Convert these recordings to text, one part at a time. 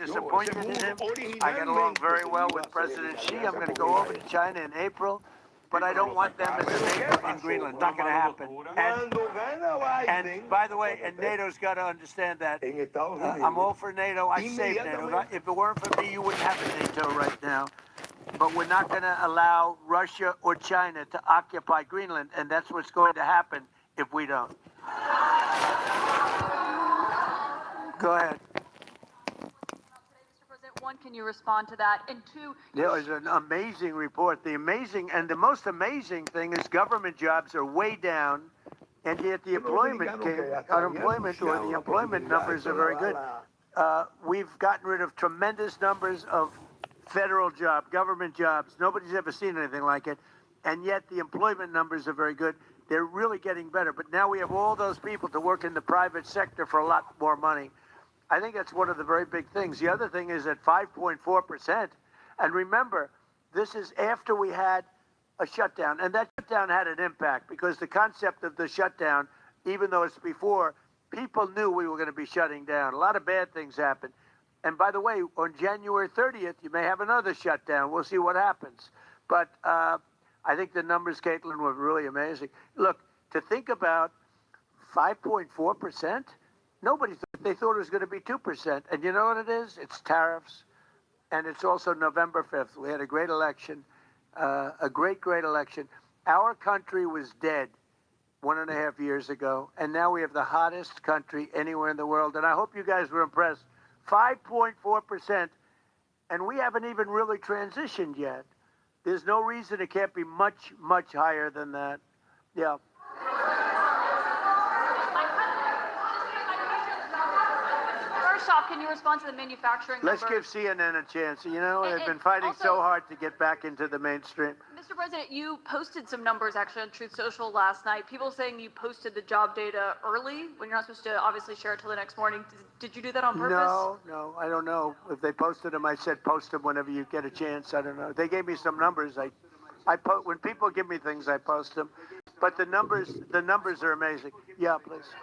disappointed in him. I get along very well with President Xi. I'm going to go over to China in April, but I don't want them as a neighbor in Greenland. Not going to happen. And by the way, and NATO's got to understand that. I'm all for NATO. I saved NATO. If it weren't for me, you wouldn't have a NATO right now. But we're not going to allow Russia or China to occupy Greenland, and that's what's going to happen if we don't. Go ahead. One, can you respond to that? And two, there was an amazing report. The most amazing thing is government jobs are way down, and yet the unemployment numbers are very good. We've gotten rid of tremendous numbers of federal government jobs. Nobody's ever seen anything like it, and yet the employment numbers are very good. They're really getting better. But now we have all those people to work in the private sector for a lot more money. I think that's one of the very big things. The other thing is at 5.4%. And remember, this is after we had a shutdown. And that shutdown had an impact because the concept of the shutdown, even though it's before, people knew we were going to be shutting down. A lot of bad things happened. And by the way, on January 30th, you may have another shutdown. We'll see what happens. But I think the numbers, Caitlin, were really amazing. Look, to think about 5.4%, they thought it was going to be 2%. And you know what it is? It's tariffs. And it's also November 5th. We had a great election, a great election. Our country was dead 1.5 years ago. And now we have the hottest country anywhere in the world. And I hope you guys were impressed. 5.4%. And we haven't even really transitioned yet. There's no reason it can't be much, much higher than that. Yeah. Can you respond to the manufacturing numbers? Let's give CNN a chance. You know, they've been fighting so hard to get back into the mainstream. Mr. President, you posted some numbers actually on Truth Social last night. People saying you posted the job data early when you're not supposed to obviously share it till the next morning. Did you do that on purpose? No, I don't know. If they posted them, I said post them whenever you get a chance. I don't know. They gave me some numbers. When people give me things, I post them. But the numbers are amazing. Yeah, please.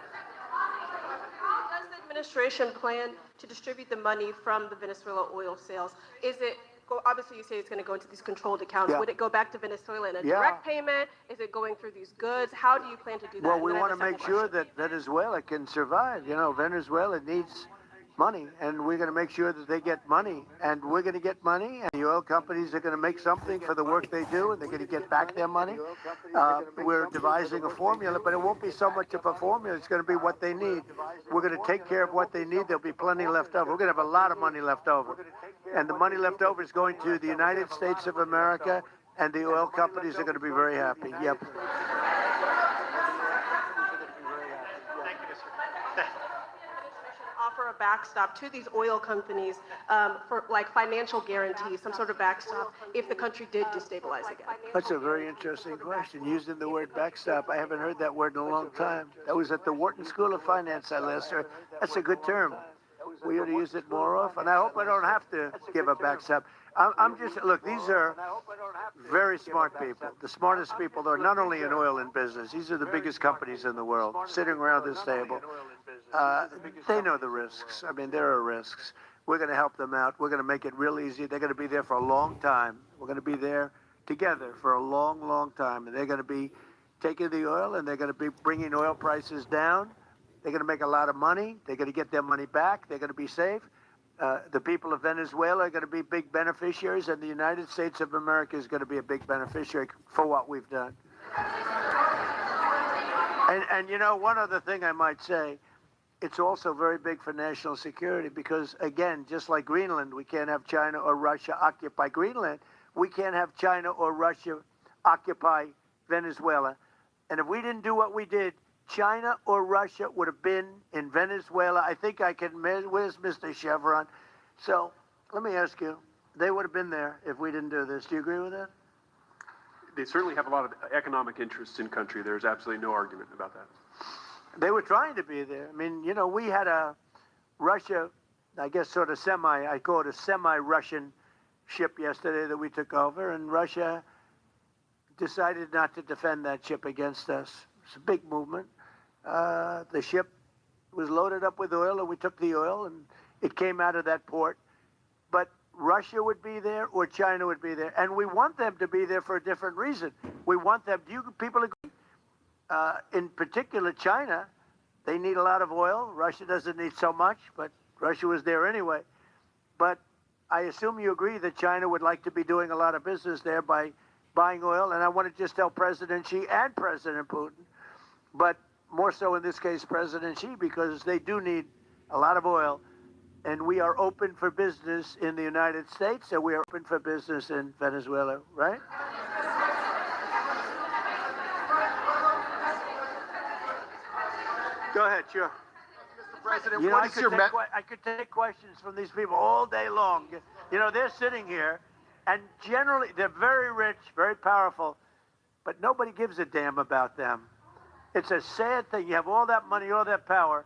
Does the administration plan to distribute the money from the Venezuela oil sales? Obviously you say it's going to go into these controlled accounts. Yeah. Would it go back to Venezuela in a direct payment? Is it going through these goods? How do you plan to do that? Well, we want to make sure that Venezuela can survive. You know, Venezuela needs money, and we're going to make sure that they get money, and we're going to get money, and the oil companies are going to make something for the work they do, and they're going to get back their money. We're devising a formula, but it won't be so much of a formula. It's going to be what they need. We're going to take care of what they need. There'll be plenty left over. We're going to have a lot of money left over, and the money left over is going to the United States of America, and the oil companies are going to be very happy. Yep. Offer a backstop to these oil companies for like financial guarantees, some sort of backstop if the country did destabilize again? That's a very interesting question. Using the word backstop, I haven't heard that word in a long time. That was at the Wharton School of Finance I last heard. That's a good term. We ought to use it more often. I hope I don't have to give a backstop. Look, these are very smart people, the smartest people there are, not only in oil and business. These are the biggest companies in the world sitting around this table. They know the risks. I mean, there are risks. We're going to help them out. We're going to make it real easy. They're going to be there for a long time. We're going to be there together for a long, long time. And they're going to be taking the oil, and they're going to be bringing oil prices down. They're going to make a lot of money. They're going to get their money back. They're going to be safe. The people of Venezuela are going to be big beneficiaries, and the United States of America is going to be a big beneficiary for what we've done. And you know, one other thing I might say, it's also very big for national security because, again, just like Greenland, we can't have China or Russia occupy Greenland. We can't have China or Russia occupy Venezuela. And if we didn't do what we did, China or Russia would have been in Venezuela. I think I can, where's Mr. Chevron? So let me ask you, they would have been there if we didn't do this. Do you agree with that? They certainly have a lot of economic interests in country. There's absolutely no argument about that. They were trying to be there. I mean, you know, we had a Russia, I guess sort of I call it a semi-Russian ship yesterday that we took over, and Russia decided not to defend that ship against us. It's a big movement. The ship was loaded up with oil, and we took the oil, and it came out of that port. but Russia would be there or China would be there. And we want them to be there for a different reason. We want them, do you people agree? In particular, China, they need a lot of oil. Russia doesn't need so much, but Russia was there anyway. But I assume you agree that China would like to be doing a lot of business there by buying oil. And I want to just tell President Xi and President Putin, but more so in this case, President Xi, because they do need a lot of oil. And we are open for business in the United States, and we are open for business in Venezuela, right? Go ahead, sure. Mr. President, You know, what is your I could take questions from these people all day long. You know, they're sitting here, and generally they're very rich, very powerful, but nobody gives a damn about them. It's a sad thing. You have all that money, all that power,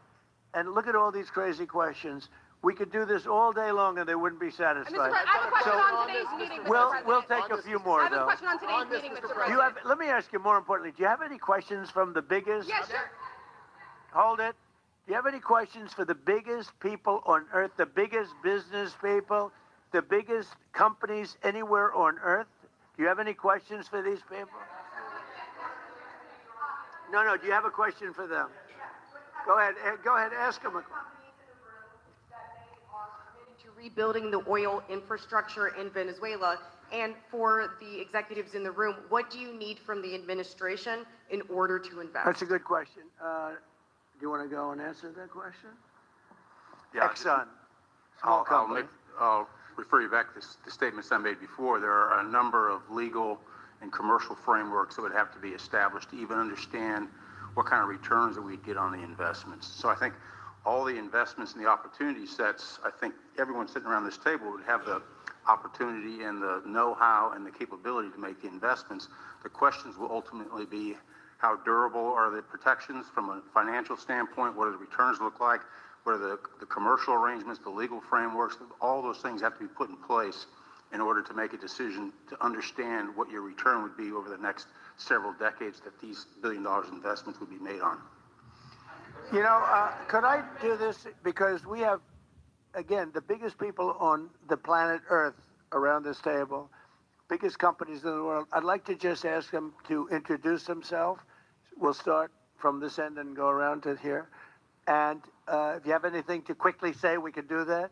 and look at all these crazy questions. We could do this all day long, and they wouldn't be satisfied. Mr. President, I have a question on today's meeting, Mr. President. We'll take a few more, I have a though. question on today's meeting, Mr. President. Let me ask you more importantly, do you have any questions from the biggest? Yes, sir. Hold it. Do you have any questions for the biggest people on earth, the biggest business people, the biggest companies anywhere on earth? Do you have any questions for these people? No, do you have a question for them? Go ahead, ask them a question. To rebuilding the oil infrastructure in Venezuela, and for the executives in the room, what do you need from the administration in order to invest? That's a good question. Do you want to go and answer that question? Yeah, Exxon, small company. I'll refer you back to the statements I made before. There are a number of legal and commercial frameworks that would have to be established to even understand what kind of returns that we'd get on the investments. So I think all the investments and the opportunity sets, I think everyone sitting around this table would have the opportunity and the know-how and the capability to make the investments. The questions will ultimately be, how durable are the protections from a financial standpoint? What do the returns look like? What are the commercial arrangements, the legal frameworks? All those things have to be put in place in order to make a decision to understand what your return would be over the next several decades that these $1 billion investments would be made on. You know, could I do this? Because we have, again, the biggest people on the planet Earth around this table, biggest companies in the world. I'd like to just ask them to introduce themselves. We'll start from this end and go around to here. And if you have anything to quickly say, we can do that.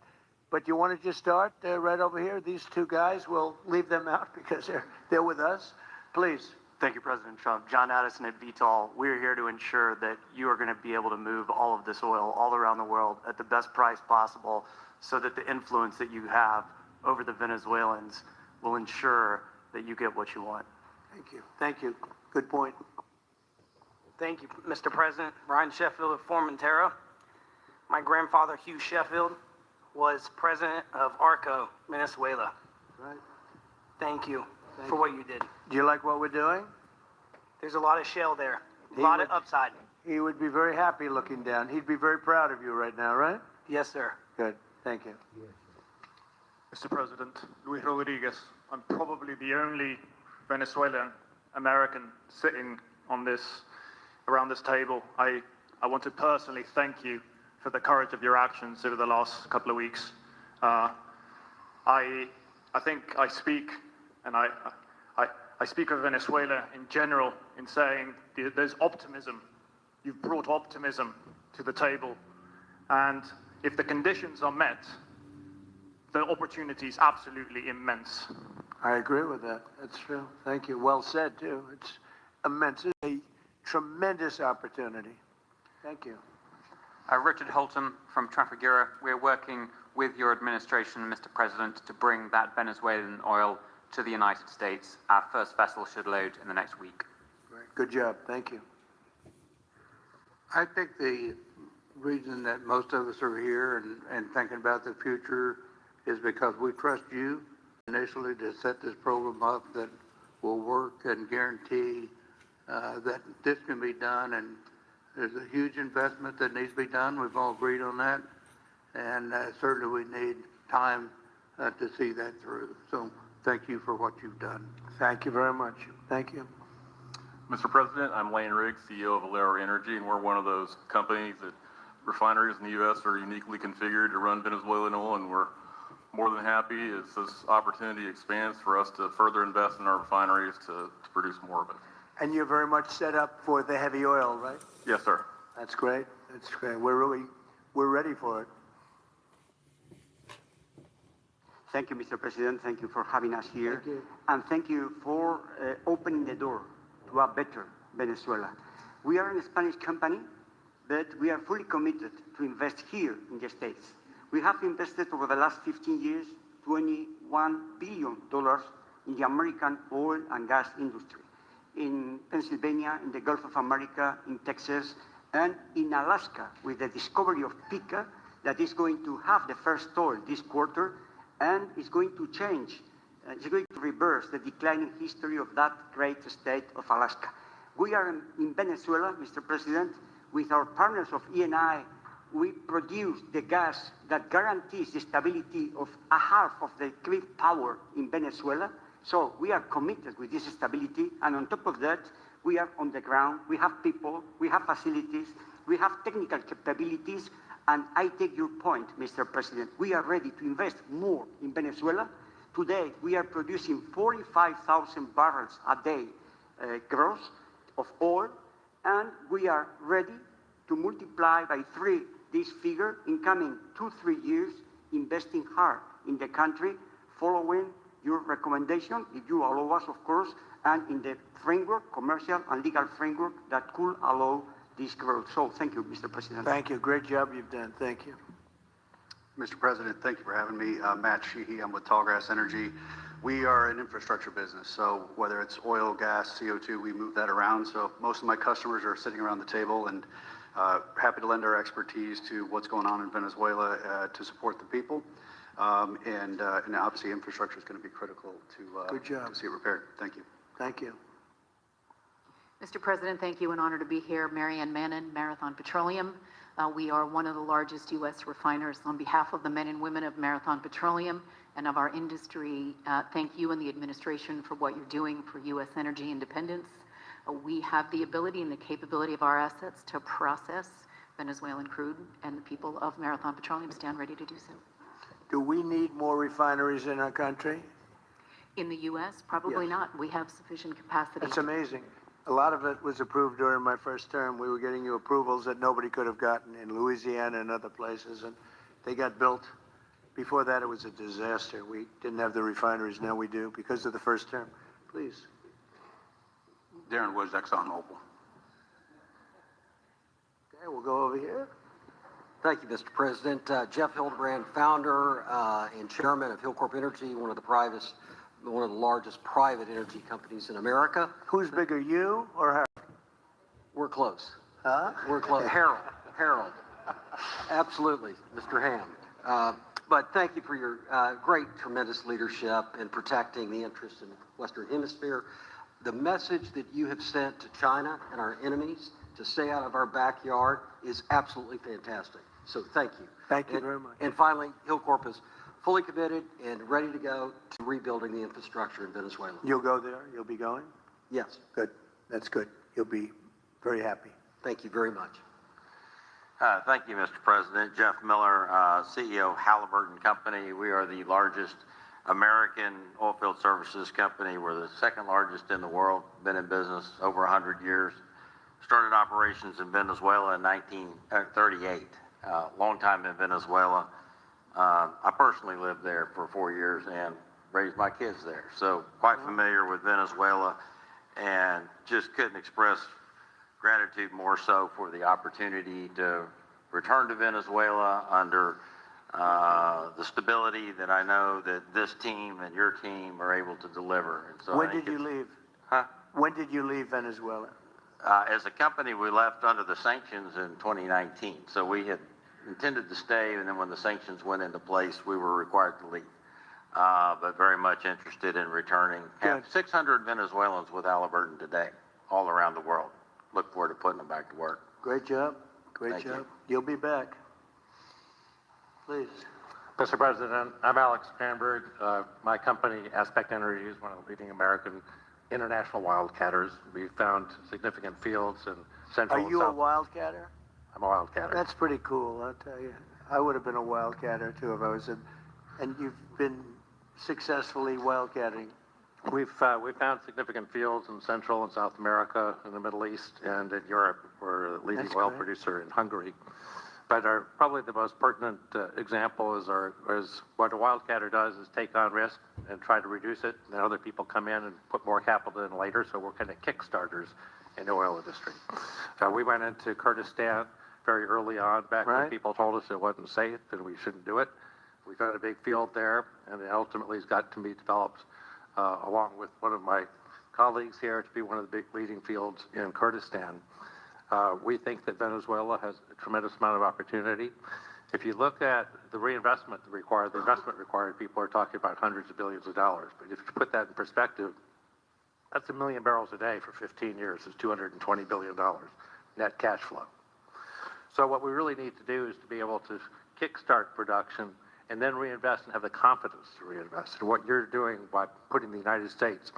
But you want to just start right over here? These two guys, we'll leave them out because they're with us. Please. Thank you, President Trump. John Addison at VTOL. We're here to ensure that you are going to be able to move all of this oil all around the world at the best price possible so that the influence that you have over the Venezuelans will ensure that you get what you want. Thank you. Thank you. Good point. Thank you, Mr. President. Ryan Sheffield of Formentera. My grandfather, Hugh Sheffield, was president of ARCO, Venezuela. Right. Thank you for what you did. Do you like what we're doing? There's a lot of shale there, a lot of upside. He would be very happy looking down. He'd be very proud of you right now, right? Yes, sir. Good. Thank you. Mr. President, Luis Rodriguez. I'm probably the only Venezuelan American sitting on around this table. I want to personally thank you for the courage of your actions over the last couple of weeks. I think I speak, and I speak of Venezuela in general in saying there's optimism. You've brought optimism to the table, and if the conditions are met, the opportunity is absolutely immense. I agree with that. That's true. Thank you. Well said, too. It's immense. It's a tremendous opportunity. Thank you. Richard Holton from Trafigura. We're working with your administration, Mr. President, to bring that Venezuelan oil to the United States. Our first vessel should load in the next week. Great. Good job. Thank you. I think the reason that most of us are here and thinking about the future is because we trust you initially to set this program up that will work and guarantee that this can be done. And there's a huge investment that needs to be done. We've all agreed on that. And certainly we need time to see that through. So thank you for what you've done. Thank you very much. Thank you. Mr. President, I'm Lane Riggs, CEO of Valero Energy, and we're one of those companies that refineries in the U.S. are uniquely configured to run Venezuelan oil, and we're more than happy as this opportunity expands for us to further invest in our refineries to produce more of it. And you're very much set up for the heavy oil, right? Yes, sir. That's great. That's great. We're ready for it. Thank you, Mr. President. Thank you for having us here. Thank you. And thank you for opening the door to a better Venezuela. We are a Spanish company, but we are fully committed to invest here in the States. We have invested over the last 15 years, $21 billion in the American oil and gas industry, in Pennsylvania, in the Gulf of America, in Texas, and in Alaska, with the discovery of Pica, that is going to have the first oil this quarter, and is going to change, it's going to reverse the declining history of that great state of Alaska. We are in Venezuela, Mr. President, with our partners of Eni. We produce the gas that guarantees the stability of a half of the grid power in Venezuela. So we are committed with this stability, and on top of that, we are on the ground, we have people, we have facilities, we have technical capabilities, and I take your point, Mr. President. We are ready to invest more in Venezuela. Today, we are producing 45,000 barrels a day gross of oil, and we are ready to multiply by 3 this figure in coming 2-3 years, investing hard in the country, following your recommendation, if you allow us, of course, and in the framework, commercial and legal framework that could allow this growth. So thank you, Mr. President. Thank you. Great job you've done. Thank you. Mr. President, thank you for having me. Matt Sheehy, I'm with Tallgrass Energy. We are an infrastructure business, so whether it's oil, gas, CO2, we move that around. So most of my customers are sitting around the table, and happy to lend our expertise to what's going on in Venezuela to support the people. And obviously infrastructure is going to be critical Good job. to see it repaired. Thank you. Thank you. Mr. President, thank you. An honor to be here. Mary Ann Mannon, Marathon Petroleum. We are one of the largest U.S. refiners. On behalf of the men and women of Marathon Petroleum and of our industry, thank you and the administration for what you're doing for U.S. energy independence. We have the ability and the capability of our assets to process Venezuelan crude, and the people of Marathon Petroleum stand ready to do so. Do we need more refineries in our country? In the U.S., probably Yes. not. We have sufficient capacity. That's amazing. A lot of it was approved during my first term. We were getting you approvals that nobody could have gotten in Louisiana and other places, and they got built. Before that, it was a disaster. We didn't have the refineries. Now we do because of the first term. Please. Darren Woods, ExxonMobil. Okay, we'll go over here. Thank you, Mr. President. Jeff Hildebrand, founder and chairman of Hillcorp Energy, one of the largest private energy companies in America. Who's bigger, you or her? We're close. Huh? We're close. Harold. Absolutely, Mr. Ham. But thank you for your great, tremendous leadership in protecting the interests in the Western Hemisphere. The message that you have sent to China and our enemies to stay out of our backyard is absolutely fantastic. So thank you. Thank you very much. And finally, Hillcorp is fully committed and ready to go to rebuilding the infrastructure in Venezuela. You'll go there? You'll be going? Yes. Good. That's good. You'll be very happy. Thank you very much. Thank you, Mr. President. Jeff Miller, CEO Halliburton Company. We are the largest American oilfield services company. We're the second largest in the world. Been in business over 100 years. Started operations in Venezuela in 1938. Long time in Venezuela. I personally lived there for 4 years and raised my kids there. So quite familiar with Venezuela, and just couldn't express gratitude more so for the opportunity to return to Venezuela under the stability that I know that this team and your team are able to deliver. And so When did you leave? Huh? When did you leave Venezuela? As a company, we left under the sanctions in 2019. So we had intended to stay, and then when the sanctions went into place, we were required to leave. But very much interested in returning. Have 600 Venezuelans with Halliburton today, all around the world. Look forward to putting them back to work. Great job. Great Thank job. you. You'll be back. Please. Mr. President, I'm Alex Cranberg. My company, Aspect Energy, is one of the leading American international wildcatters. We found significant fields in central Are you a wildcatter? I'm a wildcatter. That's pretty cool, I'll tell you. I would have been a wildcatter too if I was in And you've been successfully wildcatting. We've found significant fields in Central and South America, in the Middle East, and in Europe. We're a leading oil producer in Hungary. But probably the most pertinent example is what a wildcatter does is take on risk and try to reduce it, and then other people come in and put more capital in later, so we're kind of kickstarters in the oil industry. We went into Kurdistan very early on, back when people told us it wasn't safe and we shouldn't do it. We found a big field there, and it ultimately has got to be developed along with one of my colleagues here to be one of the big leading fields in Kurdistan. We think that Venezuela has a tremendous amount of opportunity. If you look at the reinvestment required, the investment required, people are talking about hundreds of billions of dollars. But if you put that in perspective, that's 1 million barrels a day for 15 years. It's $220 billion net cash flow. So what we really need to do is to be able to kickstart production and then reinvest and have the confidence to reinvest. And what you're doing by putting the United States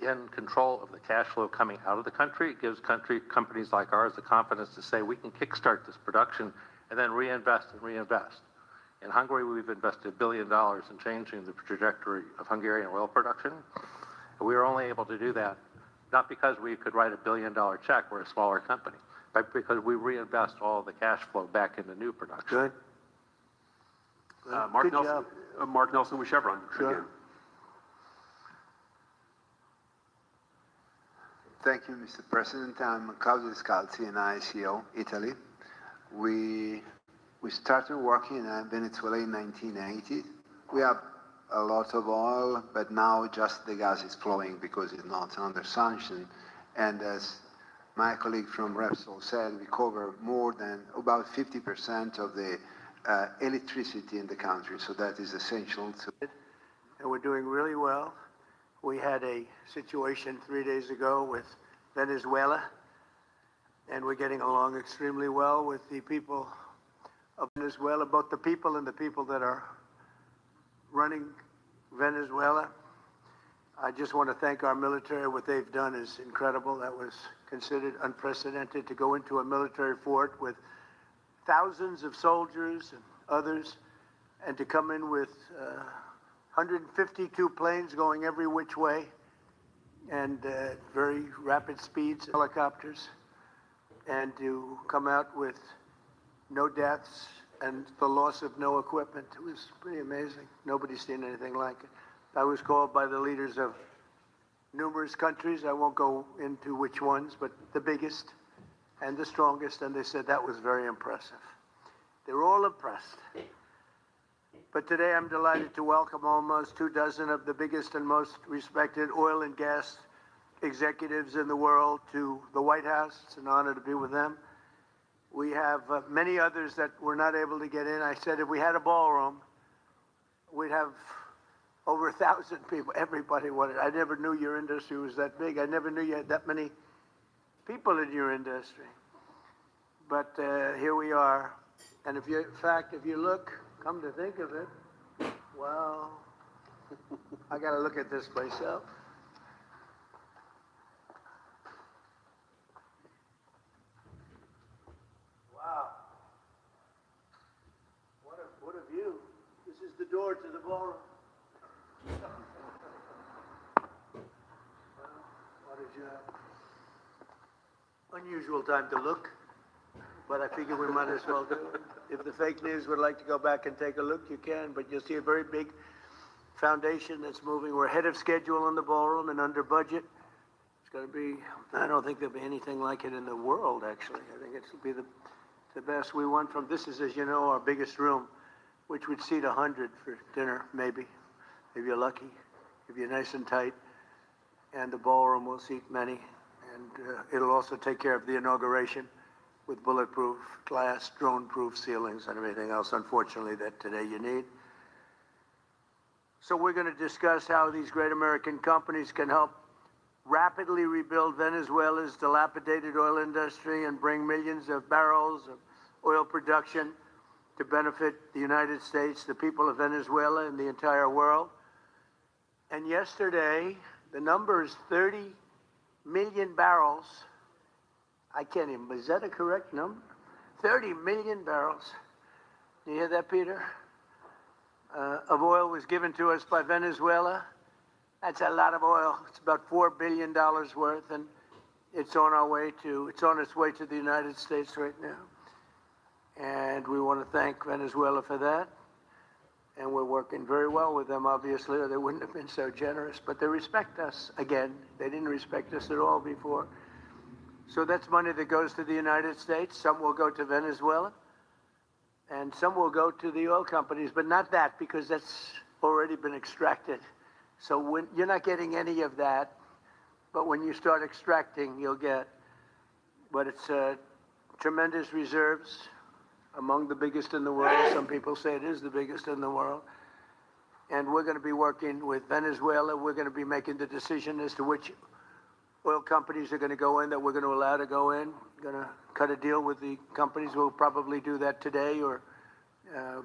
in control of the cash flow coming out of the country, it gives companies like ours the confidence to say we can kickstart this production and then reinvest and reinvest. In Hungary, we've invested $1 billion in changing the trajectory of Hungarian oil production. And we were only able to do that not because we could write $1 billion check, we're a smaller company, but because we reinvest all the cash flow back into new production. Good. Mark Nelson with Chevron. Sure. Again. Thank you, Mr. President. I'm Claudio Scalzi, and ICO, Italy. We started working in Venezuela in 1980. We have a lot of oil, but now just the gas is flowing because it's not under sanction. And as my colleague from Repsol said, we cover more than about 50% of the electricity in the country, so that is essential. And we're doing really well. We had a situation 3 days ago with Venezuela, and we're getting along extremely well with the people of Venezuela, both the people and the people that are running Venezuela. I just want to thank our military. What they've done is incredible. That was considered unprecedented, to go into a military fort with thousands of soldiers and others, and to come in with 152 planes going every which way, and very rapid speeds, helicopters, and to come out with no deaths and the loss of no equipment. It was pretty amazing. Nobody's seen anything like it. I was called by the leaders of numerous countries. I won't go into which ones, but the biggest and the strongest, and they said that was very impressive. They were all impressed. But today I'm delighted to welcome almost 24 of the biggest and most respected oil and gas executives in the world to the White House. It's an honor to be with them. We have many others that were not able to get in. I said if we had a ballroom, we'd have over 1,000 people. Everybody wanted. I never knew your industry was that big. I never knew you had that many people in your industry. But here we are. And if you, in fact, if you look, come to think of it, well, I got to look at this myself. Wow. What a view. This is the door to the ballroom. What a job. Unusual time to look, but I figure we might as well do it. If the fake news would like to go back and take a look, you can, but you'll see a very big foundation that's moving. We're ahead of schedule in the ballroom and under budget. It's going to be, I don't think there'll be anything like it in the world, actually. I think it'll be the best. We went from, this is, as you know, our biggest room, which would seat 100 for dinner, maybe, if you're lucky, if you're nice and tight. And the ballroom will seat many. And it'll also take care of the inauguration with bulletproof glass, drone-proof ceilings, and everything else, unfortunately, that today you need. So we're going to discuss how these great American companies can help rapidly rebuild Venezuela's dilapidated oil industry and bring millions of barrels of oil production to benefit the United States, the people of Venezuela, and the entire world. And yesterday, the number is 30 million barrels. I can't even, is that a correct number? 30 million barrels. You hear that, Peter? of oil was given to us by Venezuela. That's a lot of oil. It's about $4 billion worth, and it's on its way to the United States right now. And we want to thank Venezuela for that. And we're working very well with them, obviously, or they wouldn't have been so generous. But they respect us again. They didn't respect us at all before. So that's money that goes to the United States. Some will go to Venezuela. And some will go to the oil companies, but not that, because that's already been extracted. So you're not getting any of that. But when you start extracting, you'll get. But it's tremendous reserves, among the biggest in the world. Some people say it is the biggest in the world. And we're going to be working with Venezuela. We're going to be making the decision as to which oil companies are going to go in, that we're going to allow to go in. Going to cut a deal with the companies. We'll probably do that today or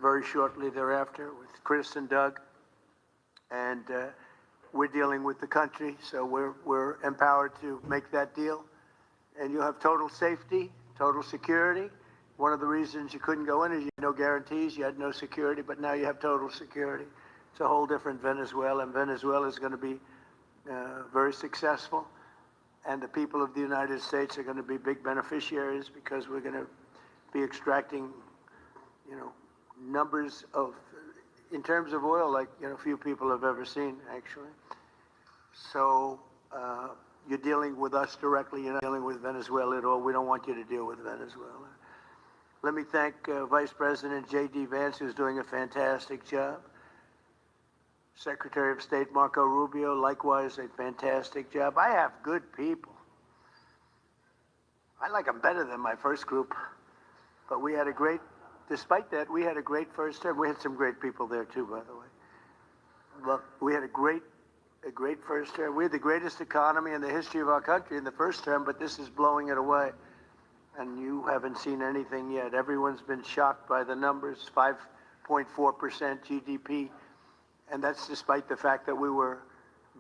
very shortly thereafter with Chris and Doug. And we're dealing with the country, so we're empowered to make that deal. And you'll have total safety, total security. One of the reasons you couldn't go in is you had no guarantees, you had no security, but now you have total security. It's a whole different Venezuela, and Venezuela is going to be very successful. And the people of the United States are going to be big beneficiaries because we're going to be extracting, numbers of, in terms of oil, like, few people have ever seen, actually. So you're dealing with us directly. You're not dealing with Venezuela at all. We don't want you to deal with Venezuela. Let me thank Vice President J.D. Vance, who's doing a fantastic job. Secretary of State Marco Rubio, likewise, a fantastic job. I have good people. I like them better than my first group. But we had a great, despite that, we had a great first term. We had some great people there, too, by the way. But we had a great first term. We had the greatest economy in the history of our country in the first term, but this is blowing it away. And you haven't seen anything yet. Everyone's been shocked by the numbers, 5.4% GDP. And that's despite the fact that we were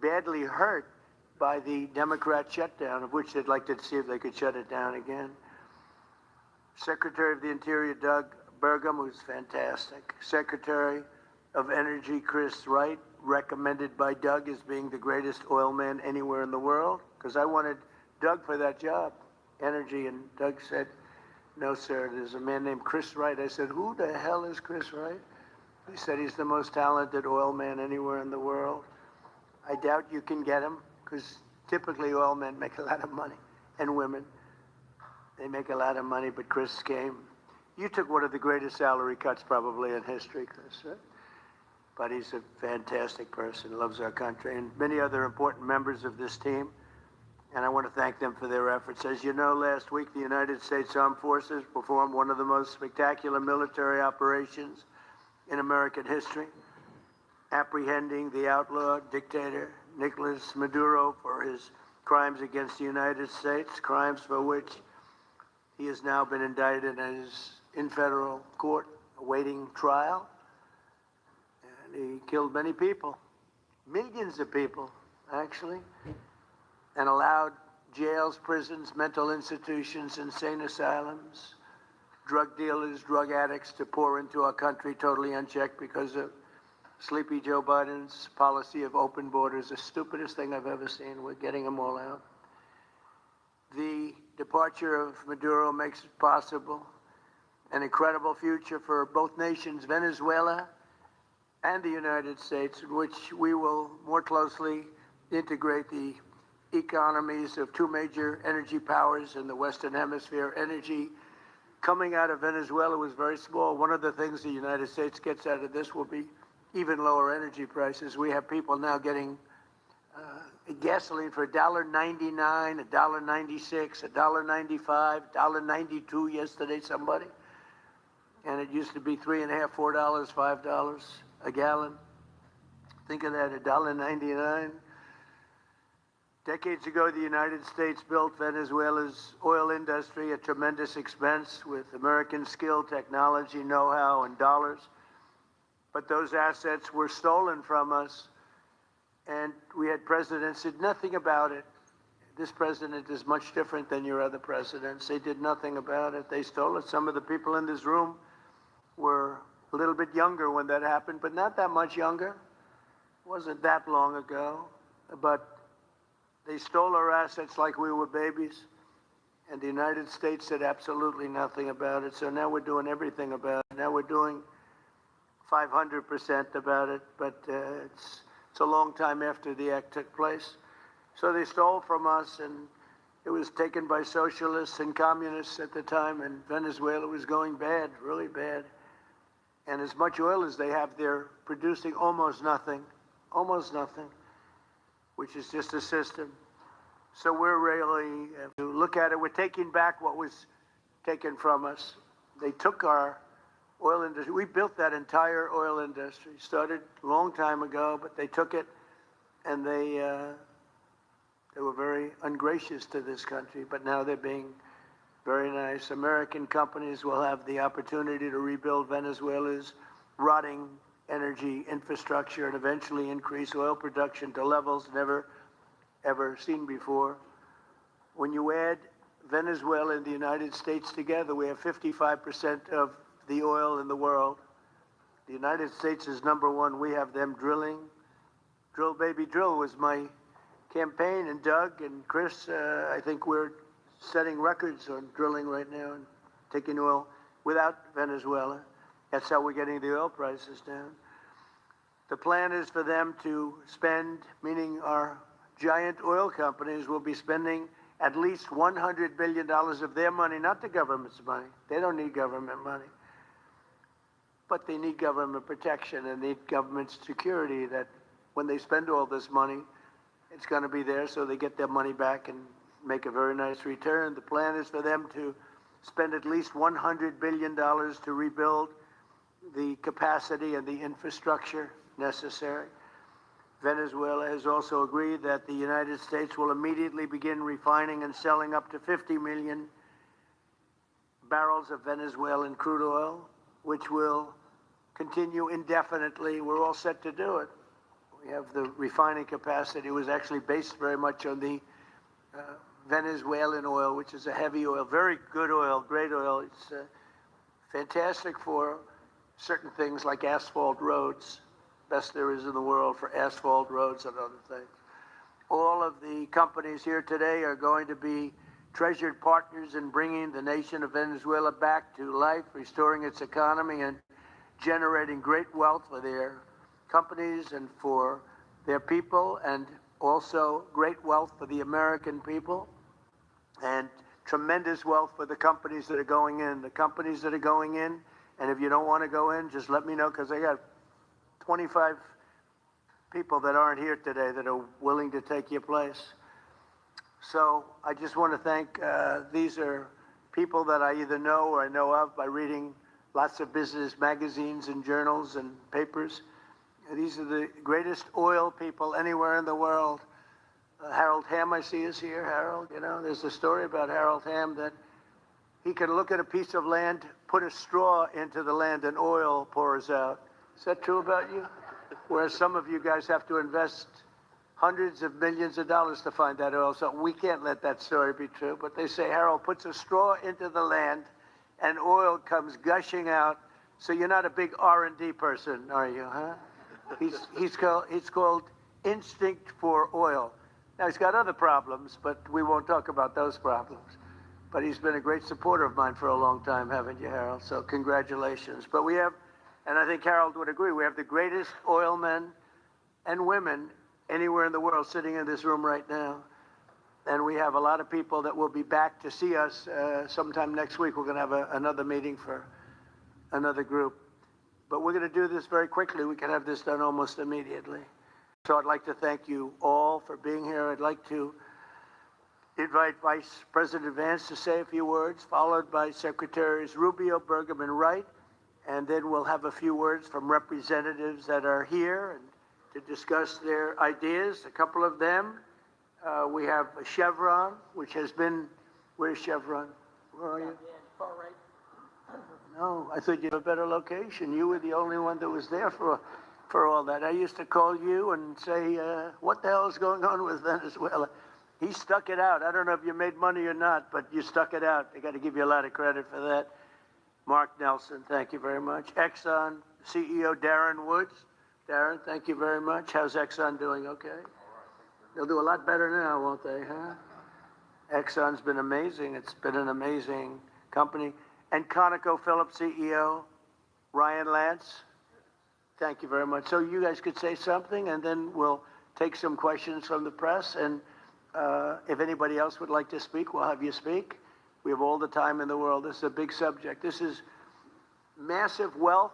badly hurt by the Democrat shutdown, of which they'd like to see if they could shut it down again. Secretary of the Interior, Doug Burgum, who's fantastic. Secretary of Energy, Chris Wright, recommended by Doug as being the greatest oil man anywhere in the world, because I wanted Doug for that job. Energy, and Doug said, no, sir, there's a man named Chris Wright. I said, who the hell is Chris Wright? He said he's the most talented oil man anywhere in the world. I doubt you can get him, because typically oil men make a lot of money, and women. They make a lot of money, but Chris came. You took one of the greatest salary cuts probably in history, Chris, right? But he's a fantastic person, loves our country, and many other important members of this team. And I want to thank them for their efforts. As you know, last week, the United States Armed Forces performed one of the most spectacular military operations in American history, apprehending the outlaw dictator Nicolas Maduro for his crimes against the United States, crimes for which he has now been indicted and is in federal court awaiting trial. And he killed many people, millions of people, actually, and allowed jails, prisons, mental institutions, insane asylums, drug dealers, drug addicts to pour into our country totally unchecked because of Sleepy Joe Biden's policy of open borders, the stupidest thing I've ever seen. We're getting them all out. The departure of Maduro makes it possible an incredible future for both nations, Venezuela and the United States, in which we will more closely integrate the economies of two major energy powers in the Western Hemisphere. Energy coming out of Venezuela was very small. One of the things the United States gets out of this will be even lower energy prices. We have people now getting gasoline for $1.99, $1.96, $1.95, $1.92 yesterday, somebody. And it used to be $3.50, $4, $5 a gallon. Think of that, $1.99. Decades ago, the United States built Venezuela's oil industry at tremendous expense with American skill, technology, know-how, and dollars. But those assets were stolen from us, and we had presidents who did nothing about it. This president is much different than your other presidents. They did nothing about it. They stole it. Some of the people in this room were a little bit younger when that happened, but not that much younger. It wasn't that long ago. But they stole our assets like we were babies, and the United States said absolutely nothing about it. So now we're doing everything about it. Now we're doing 500% about it, but it's a long time after the act took place. So they stole from us, and it was taken by socialists and communists at the time, and Venezuela was going bad, really bad. And as much oil as they have, they're producing almost nothing, which is just a system. So we're really, if you look at it, we're taking back what was taken from us. They took our oil industry. We built that entire oil industry. Started a long time ago, but they took it, and they were very ungracious to this country, but now they're being very nice. American companies will have the opportunity to rebuild Venezuela's rotting energy infrastructure and eventually increase oil production to levels never, ever seen before. When you add Venezuela and the United States together, we have 55% of the oil in the world. The United States is number one. We have them drilling. Drill, baby, drill was my campaign, and Doug and Chris, I think we're setting records on drilling right now and taking oil without Venezuela. That's how we're getting the oil prices down. The plan is for them to spend, meaning our giant oil companies will be spending at least $100 billion of their money, not the government's money. They don't need government money. But they need government protection and need government security that when they spend all this money, it's going to be there so they get their money back and make a very nice return. The plan is for them to spend at least $100 billion to rebuild the capacity and the infrastructure necessary. Venezuela has also agreed that the United States will immediately begin refining and selling up to 50 million barrels of Venezuelan crude oil, which will continue indefinitely. We're all set to do it. We have the refining capacity. It was actually based very much on the Venezuelan oil, which is a heavy oil, very good oil, great oil. It's fantastic for certain things like asphalt roads, best there is in the world for asphalt roads and other things. All of the companies here today are going to be treasured partners in bringing the nation of Venezuela back to life, restoring its economy, and generating great wealth for their companies and for their people, and also great wealth for the American people, and tremendous wealth for the companies that are going in. The companies that are going in, and if you don't want to go in, just let me know, because I got 25 people that aren't here today that are willing to take your place. So I just want to thank, these are people that I either know or I know of by reading lots of business magazines and journals and papers. These are the greatest oil people anywhere in the world. Harold Hamm, I see, is here. Harold, you know, there's a story about Harold Hamm that he can look at a piece of land, put a straw into the land, and oil pours out. Is that true about you? Whereas some of you guys have to invest hundreds of millions of dollars to find that oil. So we can't let that story be true. But they say Harold puts a straw into the land, and oil comes gushing out. So you're not a big R&D person, are you, huh? He's called instinct for oil. Now, he's got other problems, but we won't talk about those problems. But he's been a great supporter of mine for a long time, haven't you, Harold? So congratulations. But we have, and I think Harold would agree, we have the greatest oil men and women anywhere in the world sitting in this room right now. And we have a lot of people that will be back to see us sometime next week. We're going to have another meeting for another group. But we're going to do this very quickly. We can have this done almost immediately. So I'd like to thank you all for being here. I'd like to invite Vice President Vance to say a few words, followed by Secretaries Rubio, Burgum, and Wright. And then we'll have a few words from representatives that are here and to discuss their ideas, a couple of them. We have Chevron, which has been, where's Chevron? Where are you? Far right. No, I thought you had a better location. You were the only one that was there for all that. I used to call you and say, what the hell is going on with Venezuela? He stuck it out. I don't know if you made money or not, but you stuck it out. I got to give you a lot of credit for that. Mark Nelson, thank you very much. Exxon CEO Darren Woods. Darren, thank you very much. How's Exxon doing? Okay. They'll do a lot better now, won't they, huh? Exxon's been amazing. It's been an amazing company. And ConocoPhillips CEO Ryan Lance, thank you very much. So you guys could say something, and then we'll take some questions from the press. And if anybody else would like to speak, we'll have you speak. We have all the time in the world. This is a big subject. This is massive wealth,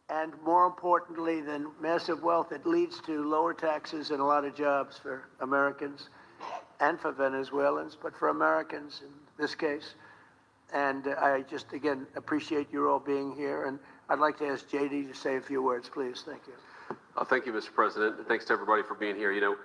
and more importantly than massive wealth, it leads to lower taxes and a lot of jobs for Americans and for Venezuelans, but for Americans in this case. And I just, again, appreciate you all being here. And I'd like to ask JD to say a few words, please. Thank you. Thank you, Mr. President. And thanks to everybody for being here. You know,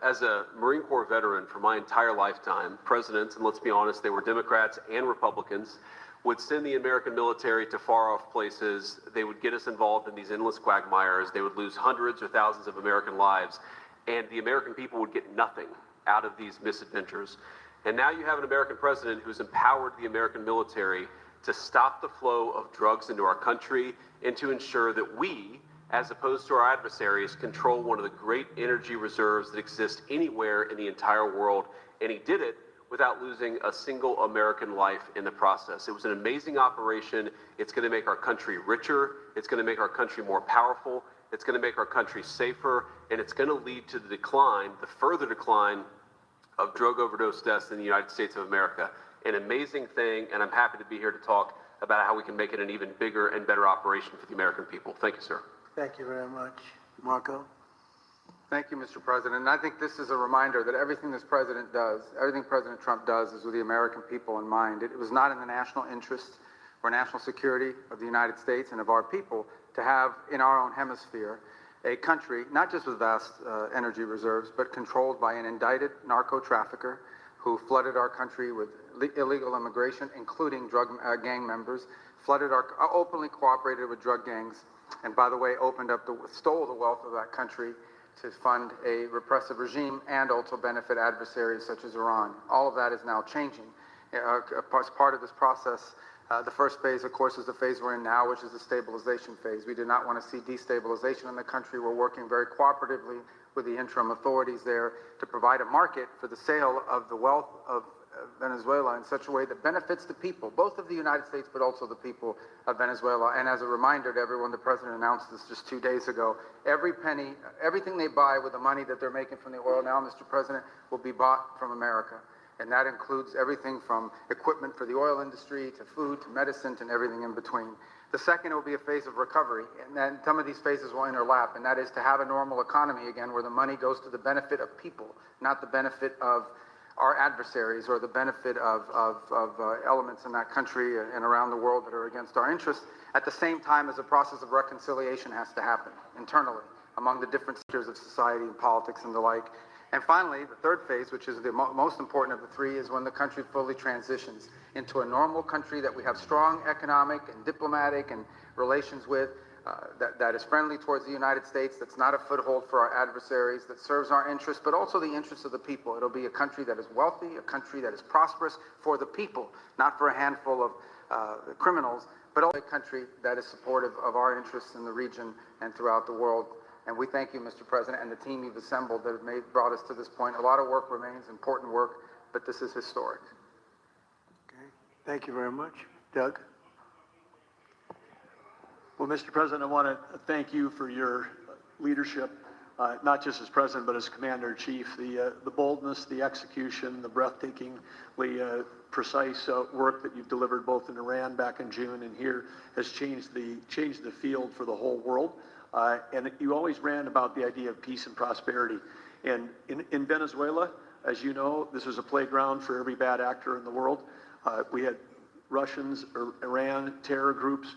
as a Marine Corps veteran for my entire lifetime, presidents, and let's be honest, they were Democrats and Republicans, would send the American military to far-off places. They would get us involved in these endless quagmires. They would lose hundreds or thousands of American lives, and the American people would get nothing out of these misadventures. And now you have an American president who's empowered the American military to stop the flow of drugs into our country and to ensure that we, as opposed to our adversaries, control one of the great energy reserves that exist anywhere in the entire world. And he did it without losing a single American life in the process. It was an amazing operation. It's going to make our country richer. It's going to make our country more powerful. It's going to make our country safer. And it's going to lead to the decline, the further decline of drug overdose deaths in the United States of America. An amazing thing, and I'm happy to be here to talk about how we can make it an even bigger and better operation for the American people. Thank you, sir. Thank you very much. Marco? Thank you, Mr. President. And I think this is a reminder that everything this president does, everything President Trump does is with the American people in mind. It was not in the national interest or national security of the United States and of our people to have in our own hemisphere a country, not just with vast energy reserves, but controlled by an indicted narco-trafficker who flooded our country with illegal immigration, including drug gang members, openly cooperated with drug gangs, and by the way, stole the wealth of that country to fund a repressive regime and also benefit adversaries such as Iran. All of that is now changing. As part of this process, the first phase, of course, is the phase we're in now, which is the stabilization phase. We do not want to see destabilization in the country. We're working very cooperatively with the interim authorities there to provide a market for the sale of the wealth of Venezuela in such a way that benefits the people, both of the United States, but also the people of Venezuela. And as a reminder to everyone, the president announced this just 2 days ago. Every penny, everything they buy with the money that they're making from the oil now, Mr. President, will be bought from America. And that includes everything from equipment for the oil industry to food to medicine and everything in between. The second will be a phase of recovery, and then some of these phases will overlap, and that is to have a normal economy again where the money goes to the benefit of people, not the benefit of our adversaries or the benefit of elements in that country and around the world that are against our interests, at the same time as a process of reconciliation has to happen internally among the different sectors of society and politics and the like. And finally, the third phase, which is the most important of the three, is when the country fully transitions into a normal country that we have strong economic and diplomatic and relations with, that is friendly towards the United States, that's not a foothold for our adversaries, that serves our interests, but also the interests of the people. It'll be a country that is wealthy, a country that is prosperous for the people, not for a handful of criminals, but also a country that is supportive of our interests in the region and throughout the world. And we thank you, Mr. President, and the team you've assembled that have brought us to this point. A lot of work remains, important work, but this is historic. Okay. Thank you very much. Doug? Well, Mr. President, I want to thank you for your leadership, not just as president, but as commander-in-chief. The boldness, the execution, the breathtakingly precise work that you've delivered both in Iran back in June and here has changed the field for the whole world. And you always ran about the idea of peace and prosperity. And in Venezuela, as you know, this is a playground for every bad actor in the world. We had Russians, Iran, terror groups,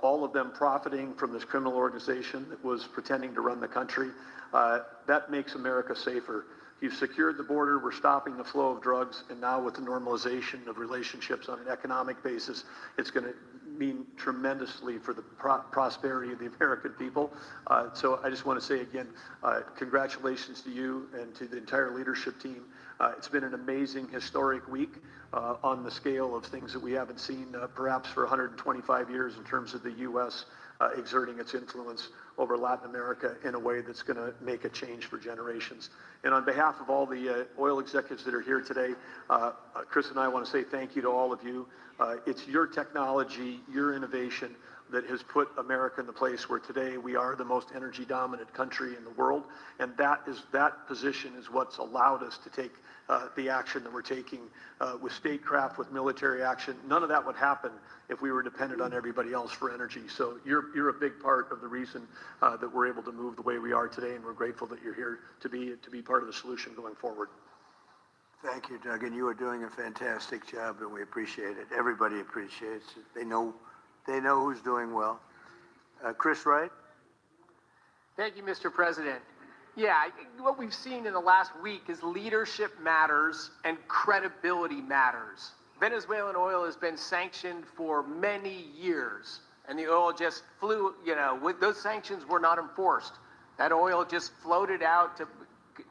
all of them profiting from this criminal organization that was pretending to run the country. That makes America safer. You've secured the border, we're stopping the flow of drugs, and now with the normalization of relationships on an economic basis, it's going to mean tremendously for the prosperity of the American people. So I just want to say again, congratulations to you and to the entire leadership team. It's been an amazing, historic week on the scale of things that we haven't seen perhaps for 125 years in terms of the U.S. Exerting its influence over Latin America in a way that's going to make a change for generations. And on behalf of all the oil executives that are here today, Chris and I want to say thank you to all of you. It's your technology, your innovation that has put America in the place where today we are the most energy dominant country in the world. And that position is what's allowed us to take the action that we're taking with statecraft, with military action. None of that would happen if we were dependent on everybody else for energy. So you're a big part of the reason that we're able to move the way we are today, and we're grateful that you're here to be part of the solution going forward. Thank you, Doug, and you are doing a fantastic job, and we appreciate it. Everybody appreciates it. They know who's doing well. Chris Wright? Thank you, Mr. President. Yeah, what we've seen in the last week is leadership matters and credibility matters. Venezuelan oil has been sanctioned for many years, and the oil just flew, those sanctions were not enforced. That oil just floated out,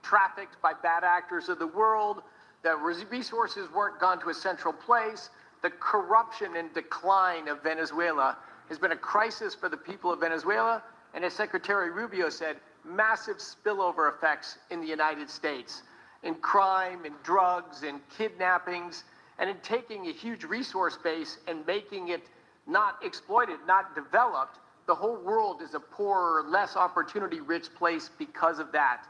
trafficked by bad actors of the world. The resources weren't gone to a central place. The corruption and decline of Venezuela has been a crisis for the people of Venezuela, and as Secretary Rubio said, massive spillover effects in the United States, in crime, in drugs, in kidnappings, and in taking a huge resource base and making it not exploited, not developed. The whole world is a poorer, less opportunity-rich place because of that.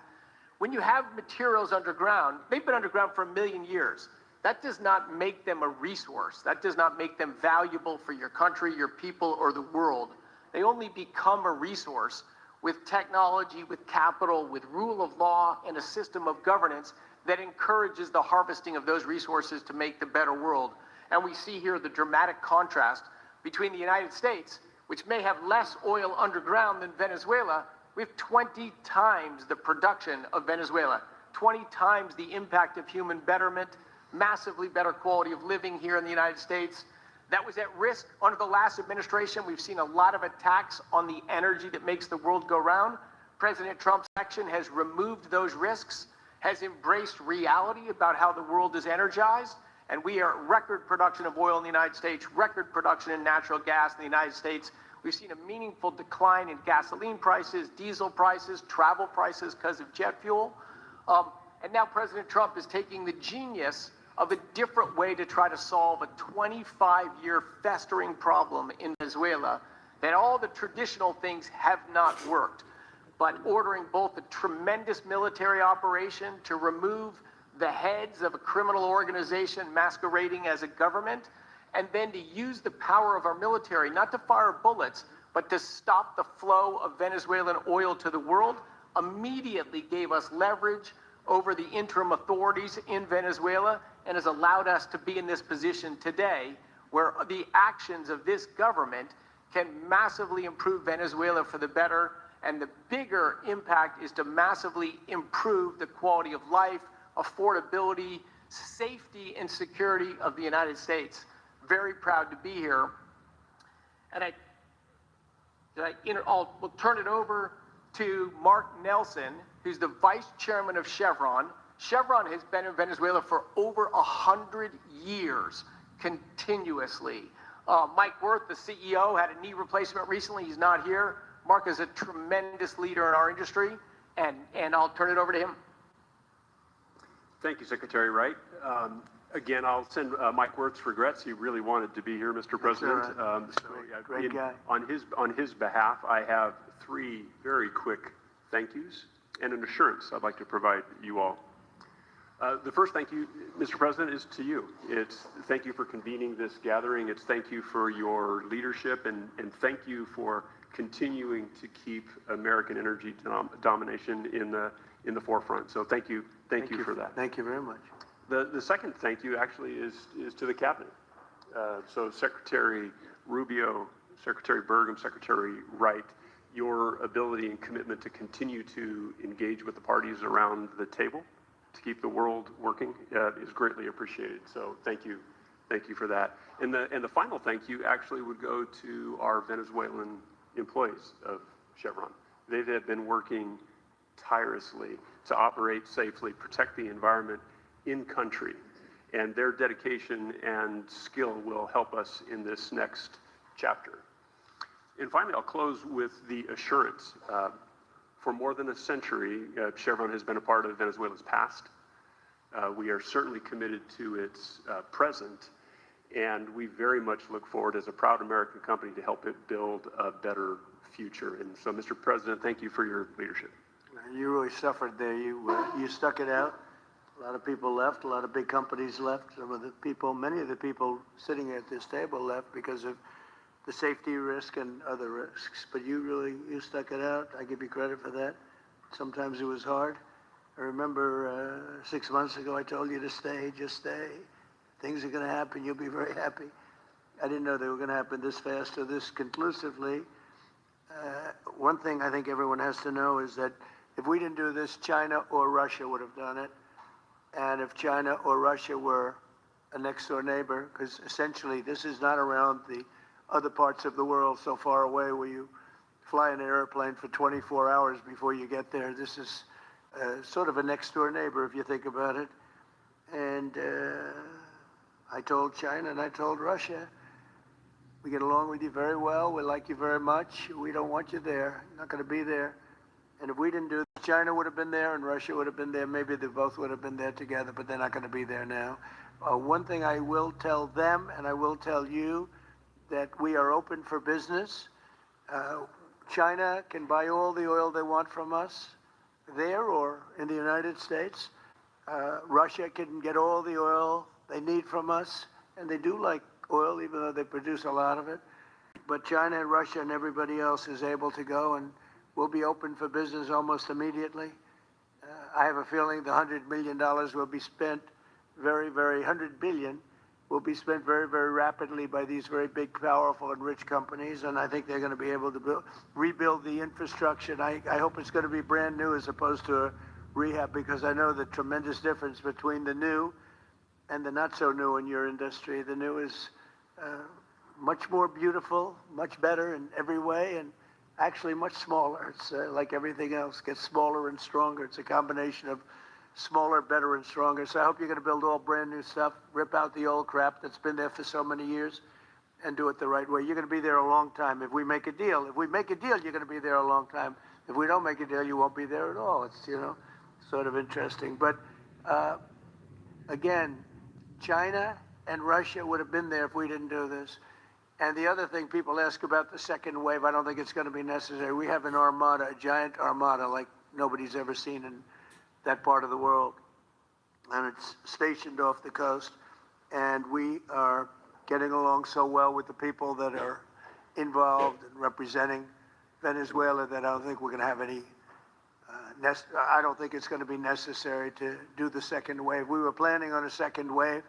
When you have materials underground, they've been underground for 1 million years. That does not make them a resource. That does not make them valuable for your country, your people, or the world. They only become a resource with technology, with capital, with rule of law, and a system of governance that encourages the harvesting of those resources to make the better world. And we see here the dramatic contrast between the United States, which may have less oil underground than Venezuela. We have 20 times the production of Venezuela, 20 times the impact of human betterment, massively better quality of living here in the United States. That was at risk under the last administration. We've seen a lot of attacks on the energy that makes the world go round. President Trump's action has removed those risks, has embraced reality about how the world is energized, and we are record production of oil in the United States, record production in natural gas in the United States. We've seen a meaningful decline in gasoline prices, diesel prices, travel prices because of jet fuel. And now President Trump is taking the genius of a different way to try to solve a 25-year festering problem in Venezuela, that all the traditional things have not worked. But ordering both a tremendous military operation to remove the heads of a criminal organization masquerading as a government, and then to use the power of our military, not to fire bullets, but to stop the flow of Venezuelan oil to the world, immediately gave us leverage over the interim authorities in Venezuela and has allowed us to be in this position today where the actions of this government can massively improve Venezuela for the better, and the bigger impact is to massively improve the quality of life, affordability, safety, and security of the United States. Very proud to be here. And we'll turn it over to Mark Nelson, who's the vice chairman of Chevron. Chevron has been in Venezuela for over 100 years, continuously. Mike Wirth, the CEO, had a knee replacement recently. He's not here. Mark is a tremendous leader in our industry, and I'll turn it over to him. Thank you, Secretary Wright. Again, I'll send Mike Wirth's regrets. He really wanted to be here, Mr. President. Great guy. On his behalf, I have 3 very quick thank yous and an assurance I'd like to provide you all. The first thank you, Mr. President, is to you. It's thank you for convening this gathering. It's thank you for your leadership, and thank you for continuing to keep American energy domination in the forefront. So thank you for that. Thank you very much. The second thank you actually is to the cabinet. So Secretary Rubio, Secretary Burgum, Secretary Wright, your ability and commitment to continue to engage with the parties around the table to keep the world working is greatly appreciated. So thank you Thank you for that. And the final thank you actually would go to our Venezuelan employees of Chevron. They have been working tirelessly to operate safely, protect the environment in country, and their dedication and skill will help us in this next chapter. And finally, I'll close with the assurance. For more than a century, Chevron has been a part of Venezuela's past. We are certainly committed to its present, and we very much look forward as a proud American company to help it build a better future. And so, Mr. President, thank you for your leadership. You really suffered there. You stuck it out. A lot of people left. A lot of big companies left. Many of the people sitting here at this table left because of the safety risk and other risks. But you stuck it out. I give you credit for that. Sometimes it was hard. I remember 6 months ago I told you to stay, just stay. Things are going to happen. You'll be very happy. I didn't know they were going to happen this fast or this conclusively. One thing I think everyone has to know is that if we didn't do this, China or Russia would have done it. And if China or Russia were a next-door neighbor, because essentially this is not around the other parts of the world so far away where you fly in an airplane for 24 hours before you get there. This is sort of a next-door neighbor if you think about it. And I told China and I told Russia, we get along with you very well. We like you very much. We don't want you there. You're not going to be there. And if we didn't do it, China would have been there and Russia would have been there. Maybe they both would have been there together, but they're not going to be there now. One thing I will tell them, and I will tell you, that we are open for business. China can buy all the oil they want from us there or in the United States. Russia can get all the oil they need from us, and they do like oil, even though they produce a lot of it. But China and Russia and everybody else is able to go, and we'll be open for business almost immediately. I have a feeling the $100 million will be spent $100 billion will be spent very, very rapidly by these very big, powerful, and rich companies, and I think they're going to be able to rebuild the infrastructure. And I hope it's going to be brand new as opposed to a rehab, because I know the tremendous difference between the new and the not so new in your industry. The new is much more beautiful, much better in every way, and actually much smaller. It's like everything else, gets smaller and stronger. It's a combination of smaller, better, and stronger. So I hope you're going to build all brand new stuff, rip out the old crap that's been there for so many years, and do it the right way. You're going to be there a long time. If we make a deal, you're going to be there a long time. If we don't make a deal, you won't be there at all. It's, sort of interesting. But again, China and Russia would have been there if we didn't do this. And the other thing people ask about the second wave, I don't think it's going to be necessary. We have an armada, a giant armada like nobody's ever seen in that part of the world. And it's stationed off the coast. And we are getting along so well with the people that are involved in representing Venezuela that I don't think we're going to have any, I don't think it's going to be necessary to do the second wave. We were planning on a second wave,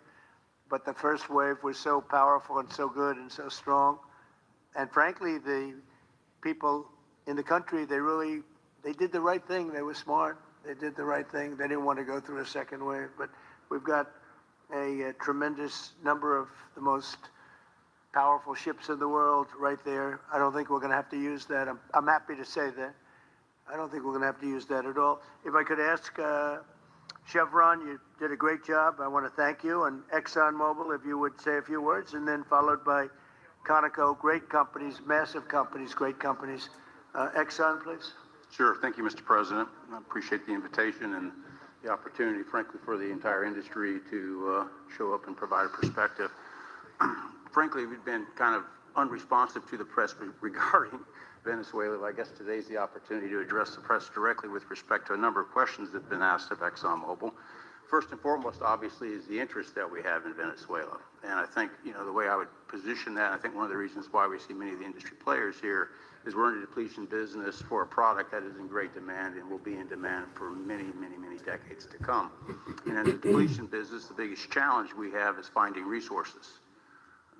but the first wave was so powerful and so good and so strong. And frankly, the people in the country, they did the right thing. They were smart. They did the right thing. They didn't want to go through a second wave. But we've got a tremendous number of the most powerful ships in the world right there. I don't think we're going to have to use that. I'm happy to say that. I don't think we're going to have to use that at all. If I could ask Chevron, you did a great job. I want to thank you. And ExxonMobil, if you would say a few words, and then followed by Conoco, great companies, massive companies, great companies. Exxon, please. Sure. Thank you, Mr. President. I appreciate the invitation and the opportunity, frankly, for the entire industry to show up and provide a perspective. Frankly, we've been kind of unresponsive to the press regarding Venezuela. I guess today's the opportunity to address the press directly with respect to a number of questions that have been asked of ExxonMobil. First and foremost, obviously, is the interest that we have in Venezuela. And I think, the way I would position that, I think one of the reasons why we see many of the industry players here is we're in a depletion business for a product that is in great demand and will be in demand for many, many, many decades to come. And in the depletion business, the biggest challenge we have is finding resources.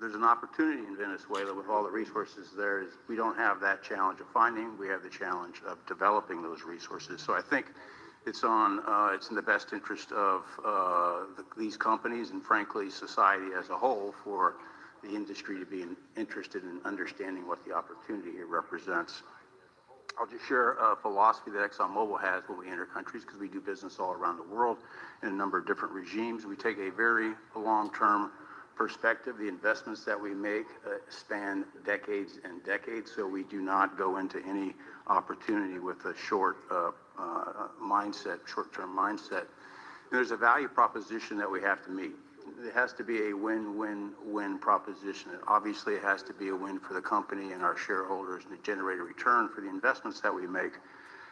There's an opportunity in Venezuela with all the resources there. Is we don't have that challenge of finding, we have the challenge of developing those resources. So I think It's in the best interest of these companies and frankly society as a whole for the industry to be interested in understanding what the opportunity here represents. I'll just share a philosophy that ExxonMobil has when we enter countries, because we do business all around the world in a number of different regimes. We take a very long-term perspective. The investments that we make span decades and decades, so we do not go into any opportunity with a short-term mindset. And there's a value proposition that we have to meet. It has to be a win-win-win proposition. And obviously, it has to be a win for the company and our shareholders and to generate a return for the investments that we make. It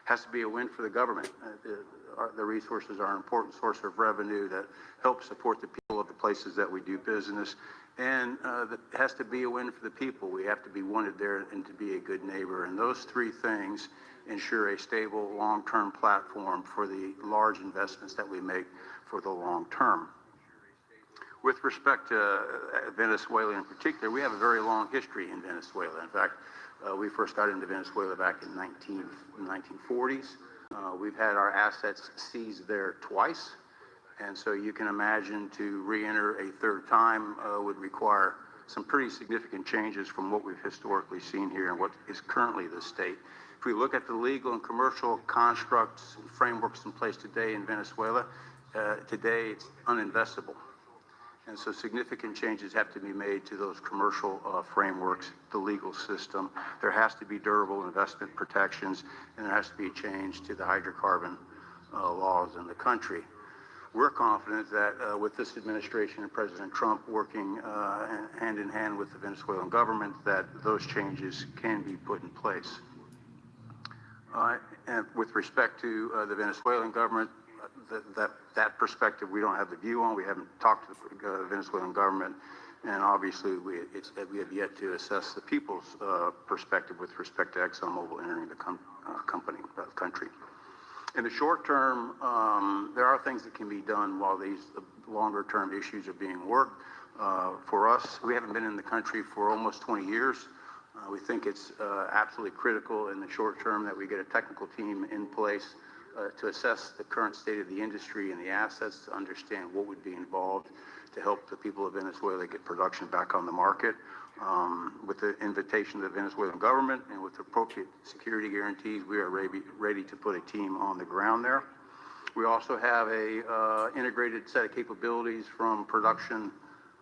has to be a win for the government. The resources are an important source of revenue that help support the people of the places that we do business. And it has to be a win for the people. We have to be wanted there and to be a good neighbor. And those three things ensure a stable, long-term platform for the large investments that we make for the long term. With respect to Venezuela in particular, we have a very long history in Venezuela. In fact, we first got into Venezuela back in the 1940s. We've had our assets seized there twice. And so you can imagine to re-enter a third time would require some pretty significant changes from what we've historically seen here and what is currently the state. If we look at the legal and commercial constructs and frameworks in place today in Venezuela, today it's uninvestable. And so significant changes have to be made to those commercial frameworks, the legal system. There has to be durable investment protections, and there has to be a change to the hydrocarbon laws in the country. We're confident that with this administration and President Trump working hand in hand with the Venezuelan government, that those changes can be put in place. And with respect to the Venezuelan government, that perspective we don't have the view on. We haven't talked to the Venezuelan government, and obviously we have yet to assess the people's perspective with respect to ExxonMobil entering the country. In the short term, there are things that can be done while these longer term issues are being worked. For us, we haven't been in the country for almost 20 years. We think it's absolutely critical in the short term that we get a technical team in place to assess the current state of the industry and the assets, to understand what would be involved to help the people of Venezuela get production back on the market. With the invitation of the Venezuelan government and with appropriate security guarantees, we are ready to put a team on the ground there. We also have a integrated set of capabilities from production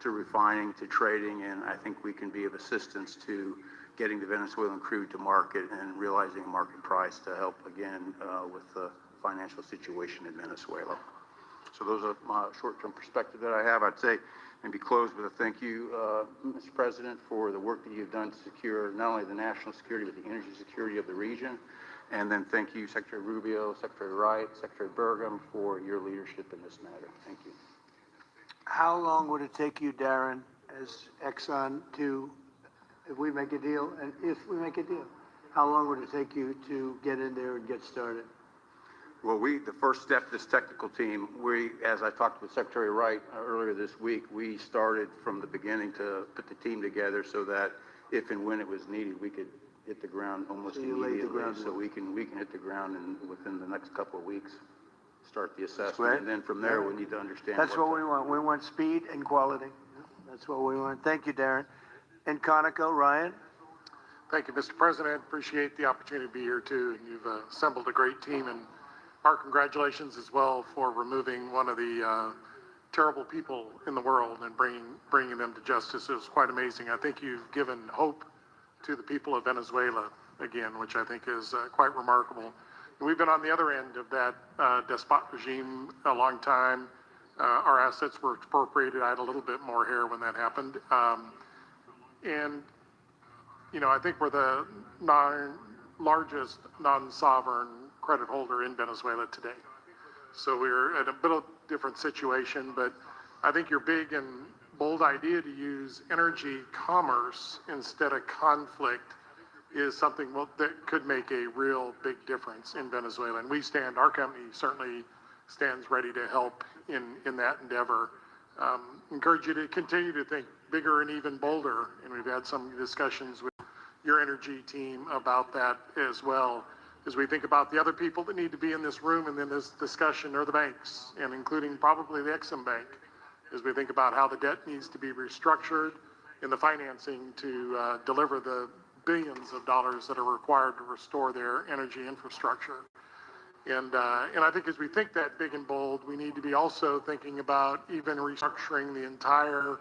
to refining to trading, and I think we can be of assistance to getting the Venezuelan crude to market and realizing a market price to help again with the financial situation in Venezuela. So those are my short-term perspective that I have. I'd say maybe close with a thank you, Mr. President, for the work that you've done to secure not only the national security but the energy security of the region. And then thank you, Secretary Rubio, Secretary Wright, Secretary Burgum, for your leadership in this matter. Thank you. How long would it take you, Darren, as Exxon to, if we make a deal, how long would it take you to get in there and get started? Well, the first step, this technical team, as I talked with Secretary Wright earlier this week, we started from the beginning to put the team together so that if and when it was needed, we could hit the ground almost immediately. So we can hit the ground and within the next couple of weeks start the assessment. And then from there, we need to understand. That's what we want. We want speed and quality. That's what we want. Thank you, Darren. And Conoco, Ryan. Thank you, Mr. President. Appreciate the opportunity to be here too. You've assembled a great team, and our congratulations as well for removing one of the terrible people in the world and bringing them to justice. It was quite amazing. I think you've given hope to the people of Venezuela again, which I think is quite remarkable. And we've been on the other end of that despot regime a long time. Our assets were expropriated. I had a little bit more hair when that happened. And, you know, I think we're the largest non-sovereign credit holder in Venezuela today. So we're at a bit of a different situation, but I think your big and bold idea to use energy commerce instead of conflict is something that could make a real big difference in Venezuela. And our company certainly stands ready to help in that endeavor. Encourage you to continue to think bigger and even bolder. And we've had some discussions with your energy team about that as well. As we think about the other people that need to be in this room and in this discussion are the banks, and including probably the Exim Bank, as we think about how the debt needs to be restructured and the financing to deliver the billions of dollars that are required to restore their energy infrastructure. And I think as we think that big and bold, we need to be also thinking about even restructuring the entire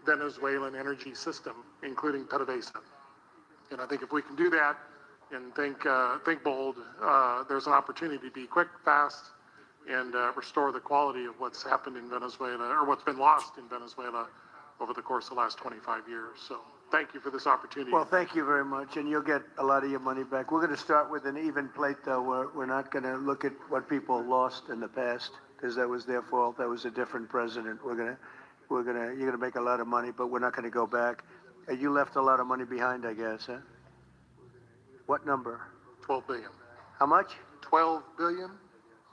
Venezuelan energy system, including PDVSA. And I think if we can do that and think bold, there's an opportunity to be quick, fast, and restore the quality of what's happened in Venezuela, or what's been lost in Venezuela over the course of the last 25 years. So thank you for this opportunity. Well, thank you very much, and you'll get a lot of your money back. We're going to start with an even plate, though. We're not going to look at what people lost in the past, because that was their fault. That was a different president. You're going to make a lot of money, but we're not going to go back. You left a lot of money behind, I guess, huh? What number? 12 billion. How much? 12 billion.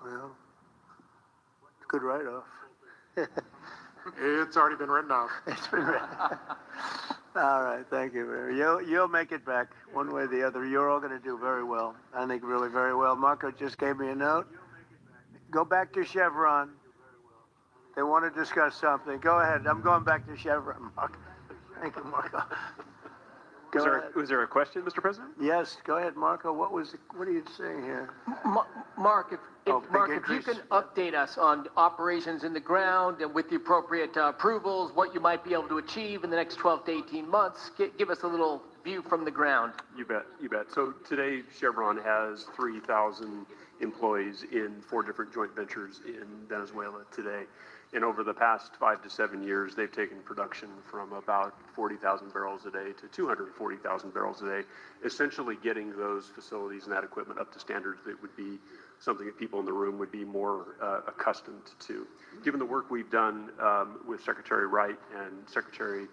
Well, good write-off. It's already been written off. It's been written. All right, thank you, Mary. You'll make it back one way or the other. You're all going to do very well. I think really very well. Marco just gave me a note. Go back to Chevron. They want to discuss something. Go ahead. I'm going back to Chevron, Marco. Thank you, Marco. Was there a question, Mr. President? Yes, go ahead, Marco. What are you saying here? Mark, if you can update us on operations in the ground and with the appropriate approvals, what you might be able to achieve in the next 12 to 18 months, give us a little view from the ground. You bet. So today, Chevron has 3,000 employees in 4 different joint ventures in Venezuela today. And over the past 5 to 7 years, they've taken production from about 40,000 barrels a day to 240,000 barrels a day, essentially getting those facilities and that equipment up to standards that would be something that people in the room would be more accustomed to. Given the work we've done with Secretary Wright and Secretary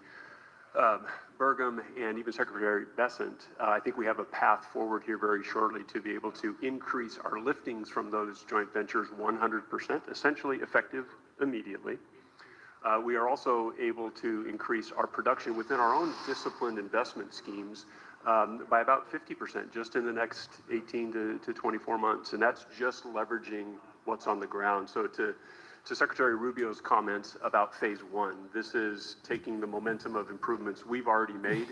Burgum and even Secretary Bessent, I think we have a path forward here very shortly to be able to increase our liftings from those joint ventures 100%, essentially effective immediately. We are also able to increase our production within our own disciplined investment schemes by about 50% just in the next 18 to 24 months. And that's just leveraging what's on the ground. So to Secretary Rubio's comments about phase 1, this is taking the momentum of improvements we've already made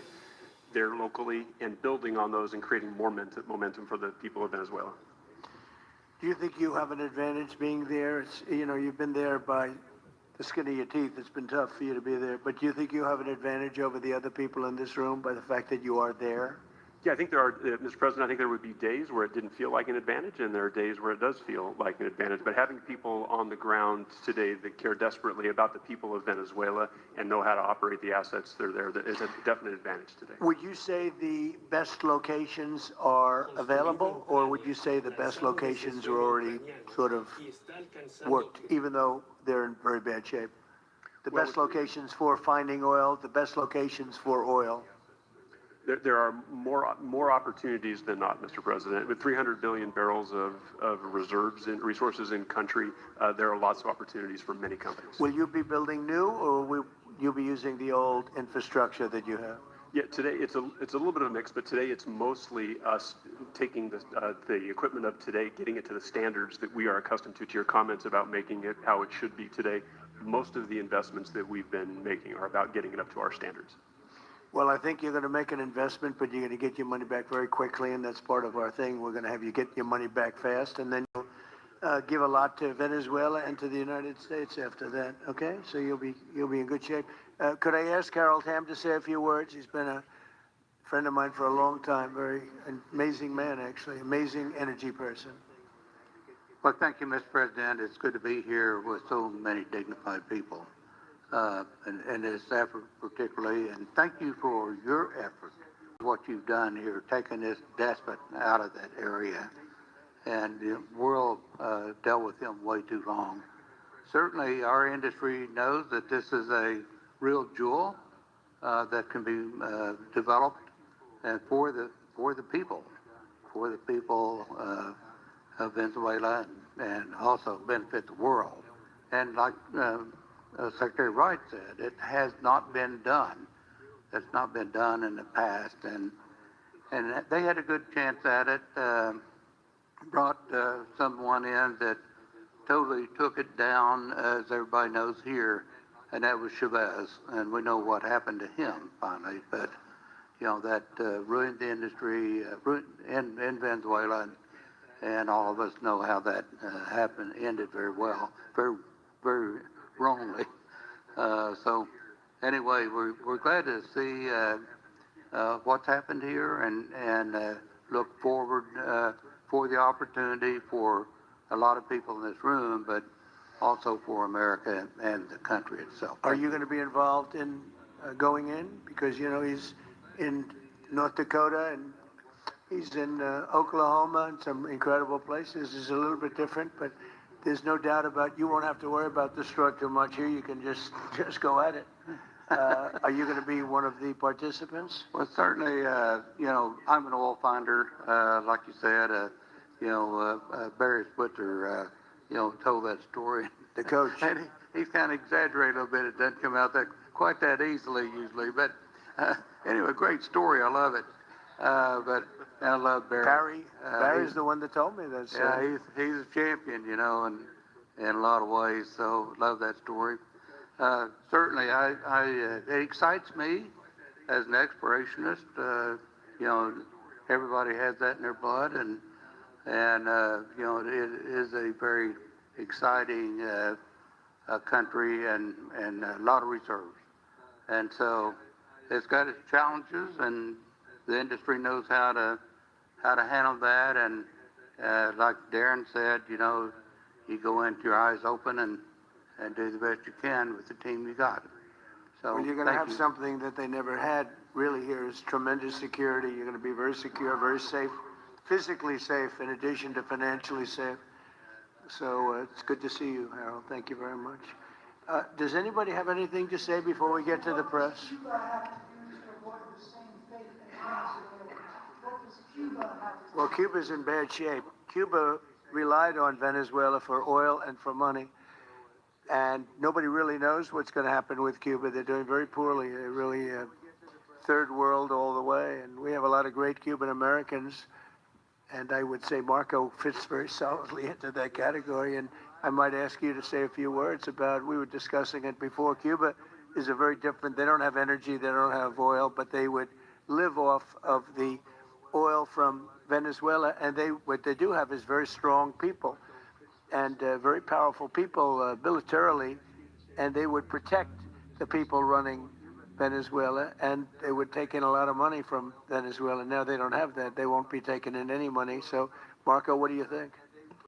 there locally and building on those and creating more momentum for the people of Venezuela. Do you think you have an advantage being there? You've been there by the skin of your teeth. It's been tough for you to be there. But do you think you have an advantage over the other people in this room by the fact that you are there? Yeah, I think there are, Mr. President, I think there would be days where it didn't feel like an advantage, and there are days where it does feel like an advantage. But having people on the ground today that care desperately about the people of Venezuela and know how to operate the assets that are there, that is a definite advantage today. Would you say the best locations are available, or would you say the best locations are already sort of worked, even though they're in very bad shape? The best locations for finding oil, the best locations for oil. There are more opportunities than not, Mr. President. With 300 billion barrels of reserves and resources in country, there are lots of opportunities for many companies. Will you be building new, or will you be using the old infrastructure that you have? Yeah, today it's a little bit of a mix, but today it's mostly us taking the equipment of today, getting it to the standards that we are accustomed to your comments about making it how it should be today. Most of the investments that we've been making are about getting it up to our standards. Well, I think you're going to make an investment, but you're going to get your money back very quickly, and that's part of our thing. We're going to have you get your money back fast, and then you'll give a lot to Venezuela and to the United States after that. Okay, so you'll be in good shape. Could I ask Harold Hamm to say a few words? He's been a friend of mine for a long time. Very amazing man, actually, amazing energy person. Well, thank you, Mr. President. It's good to be here with so many dignified people. And this effort particularly, and thank you for your effort, what you've done here, taking this despot out of that area. And the world dealt with him way too long. Certainly our industry knows that this is a real jewel that can be developed and for the people of Venezuela and also benefit the world. And like Secretary Wright said, it has not been done. It's not been done in the past, and they had a good chance at it. brought someone in that totally took it down, as everybody knows here, and that was Chavez. And we know what happened to him finally, but that ruined the industry in Venezuela, and all of us know how that happened, ended very well, very, very wrongly. So anyway, we're glad to see what's happened here, and look forward for the opportunity for a lot of people in this room, but also for America and the country itself. Are you going to be involved in going in? Because, he's in North Dakota and he's in Oklahoma and some incredible places. It's a little bit different, but there's no doubt about you won't have to worry about the straw too much here. You can just go at it. Are you going to be one of the participants? Well, certainly, I'm an oil finder, like you said. Barry Spitzer, told that story. The coach. And he's kind of exaggerated a little bit. It doesn't come out quite that easily usually. But anyway, great story. I love it. But I love Barry. Barry's the one that told me that. Yeah, he's a champion, in a lot of ways. So love that story. Certainly, it excites me as an explorationist. Everybody has that in their blood, and it is a very exciting country and a lot of reserves. And so it's got its challenges, and the industry knows how to handle that. And like Darren said, you go into your eyes open and do the best you can with the team you got. So well, you're going to have something that they never had really here is tremendous security. You're going to be very secure, very safe, physically safe in addition to financially safe. So it's good to see you, Harold. Thank you very much. Does anybody have anything to say before we get to the press? Well, Cuba's in bad shape. Cuba relied on Venezuela for oil and for money. And nobody really knows what's going to happen with Cuba. They're doing very poorly. They're really third world all the way. And we have a lot of great Cuban Americans. And I would say Marco fits very solidly into that category. And I might ask you to say a few words about, we were discussing it before, Cuba is a very different, they don't have energy, they don't have oil, but they would live off of the oil from Venezuela. And what they do have is very strong people and very powerful people militarily, and they would protect the people running Venezuela, and they would take in a lot of money from Venezuela. Now they don't have that. They won't be taking in any money. So, Marco, what do you think?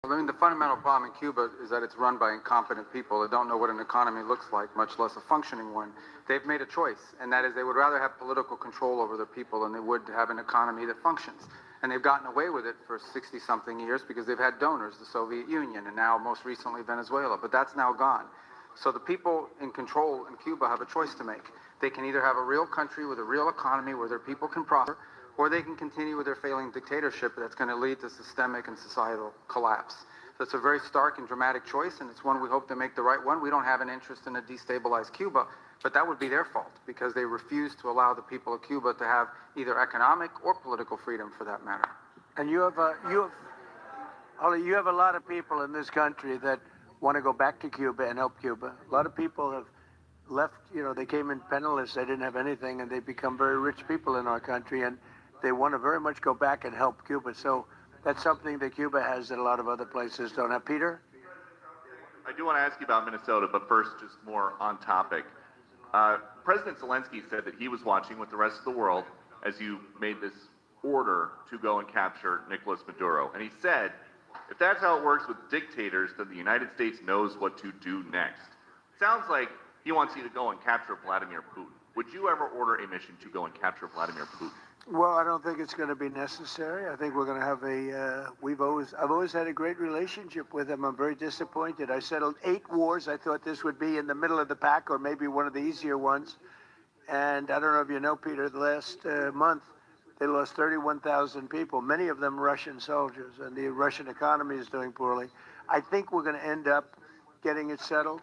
I mean, the fundamental problem in Cuba is that it's run by incompetent people that don't know what an economy looks like, much less a functioning one. They've made a choice, and that is they would rather have political control over their people than they would have an economy that functions. And they've gotten away with it for 60-something years because they've had donors, the Soviet Union, and now most recently Venezuela. But that's now gone. So the people in control in Cuba have a choice to make. They can either have a real country with a real economy where their people can prosper, or they can continue with their failing dictatorship that's going to lead to systemic and societal collapse. So it's a very stark and dramatic choice, and it's one we hope to make the right one. We don't have an interest in a destabilized Cuba, but that would be their fault because they refuse to allow the people of Cuba to have either economic or political freedom for that matter. And you have a lot of people in this country that want to go back to Cuba and help Cuba. A lot of people have left, they came in penniless, they didn't have anything, and they become very rich people in our country, and they want to very much go back and help Cuba. So that's something that Cuba has that a lot of other places don't have. Peter? I do want to ask you about Minnesota, but first, just more on topic. President Zelensky said that he was watching with the rest of the world as you made this order to go and capture Nicolas Maduro. And he said, if that's how it works with dictators, then the United States knows what to do next. Sounds like he wants you to go and capture Vladimir Putin. Would you ever order a mission to go and capture Vladimir Putin? Well, I don't think it's going to be necessary. I think we're going to have I've always had a great relationship with him. I'm very disappointed. I settled 8 wars. I thought this would be in the middle of the pack or maybe one of the easier ones. And I don't know if you know, Peter, the last month, they lost 31,000 people, many of them Russian soldiers, and the Russian economy is doing poorly. I think we're going to end up getting it settled.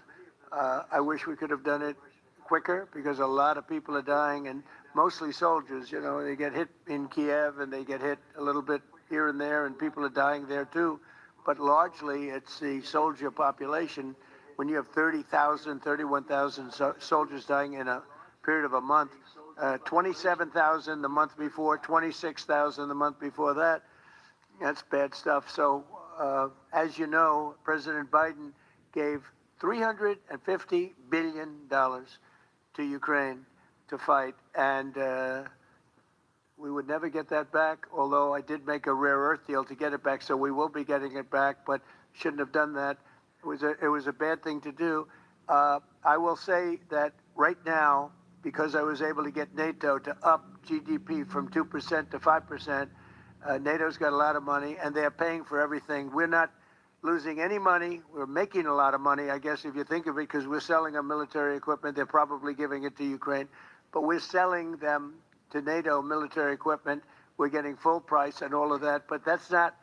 I wish we could have done it quicker because a lot of people are dying, and mostly soldiers. They get hit in Kiev and they get hit a little bit here and there, and people are dying there too. But largely, it's the soldier population. When you have 30,000, 31,000 soldiers dying in a period of a month, 27,000 the month before, 26,000 the month before that, that's bad stuff. So, as you know, President Biden gave $350 billion to Ukraine to fight, and we would never get that back, although I did make a rare earth deal to get it back, so we will be getting it back, but shouldn't have done that. It was a bad thing to do. I will say that right now, because I was able to get NATO to up GDP from 2% to 5%, NATO's got a lot of money, and they're paying for everything. We're not losing any money. We're making a lot of money, I guess, if you think of it, because we're selling them military equipment. They're probably giving it to Ukraine. But we're selling them to NATO military equipment. We're getting full price and all of that. But that's not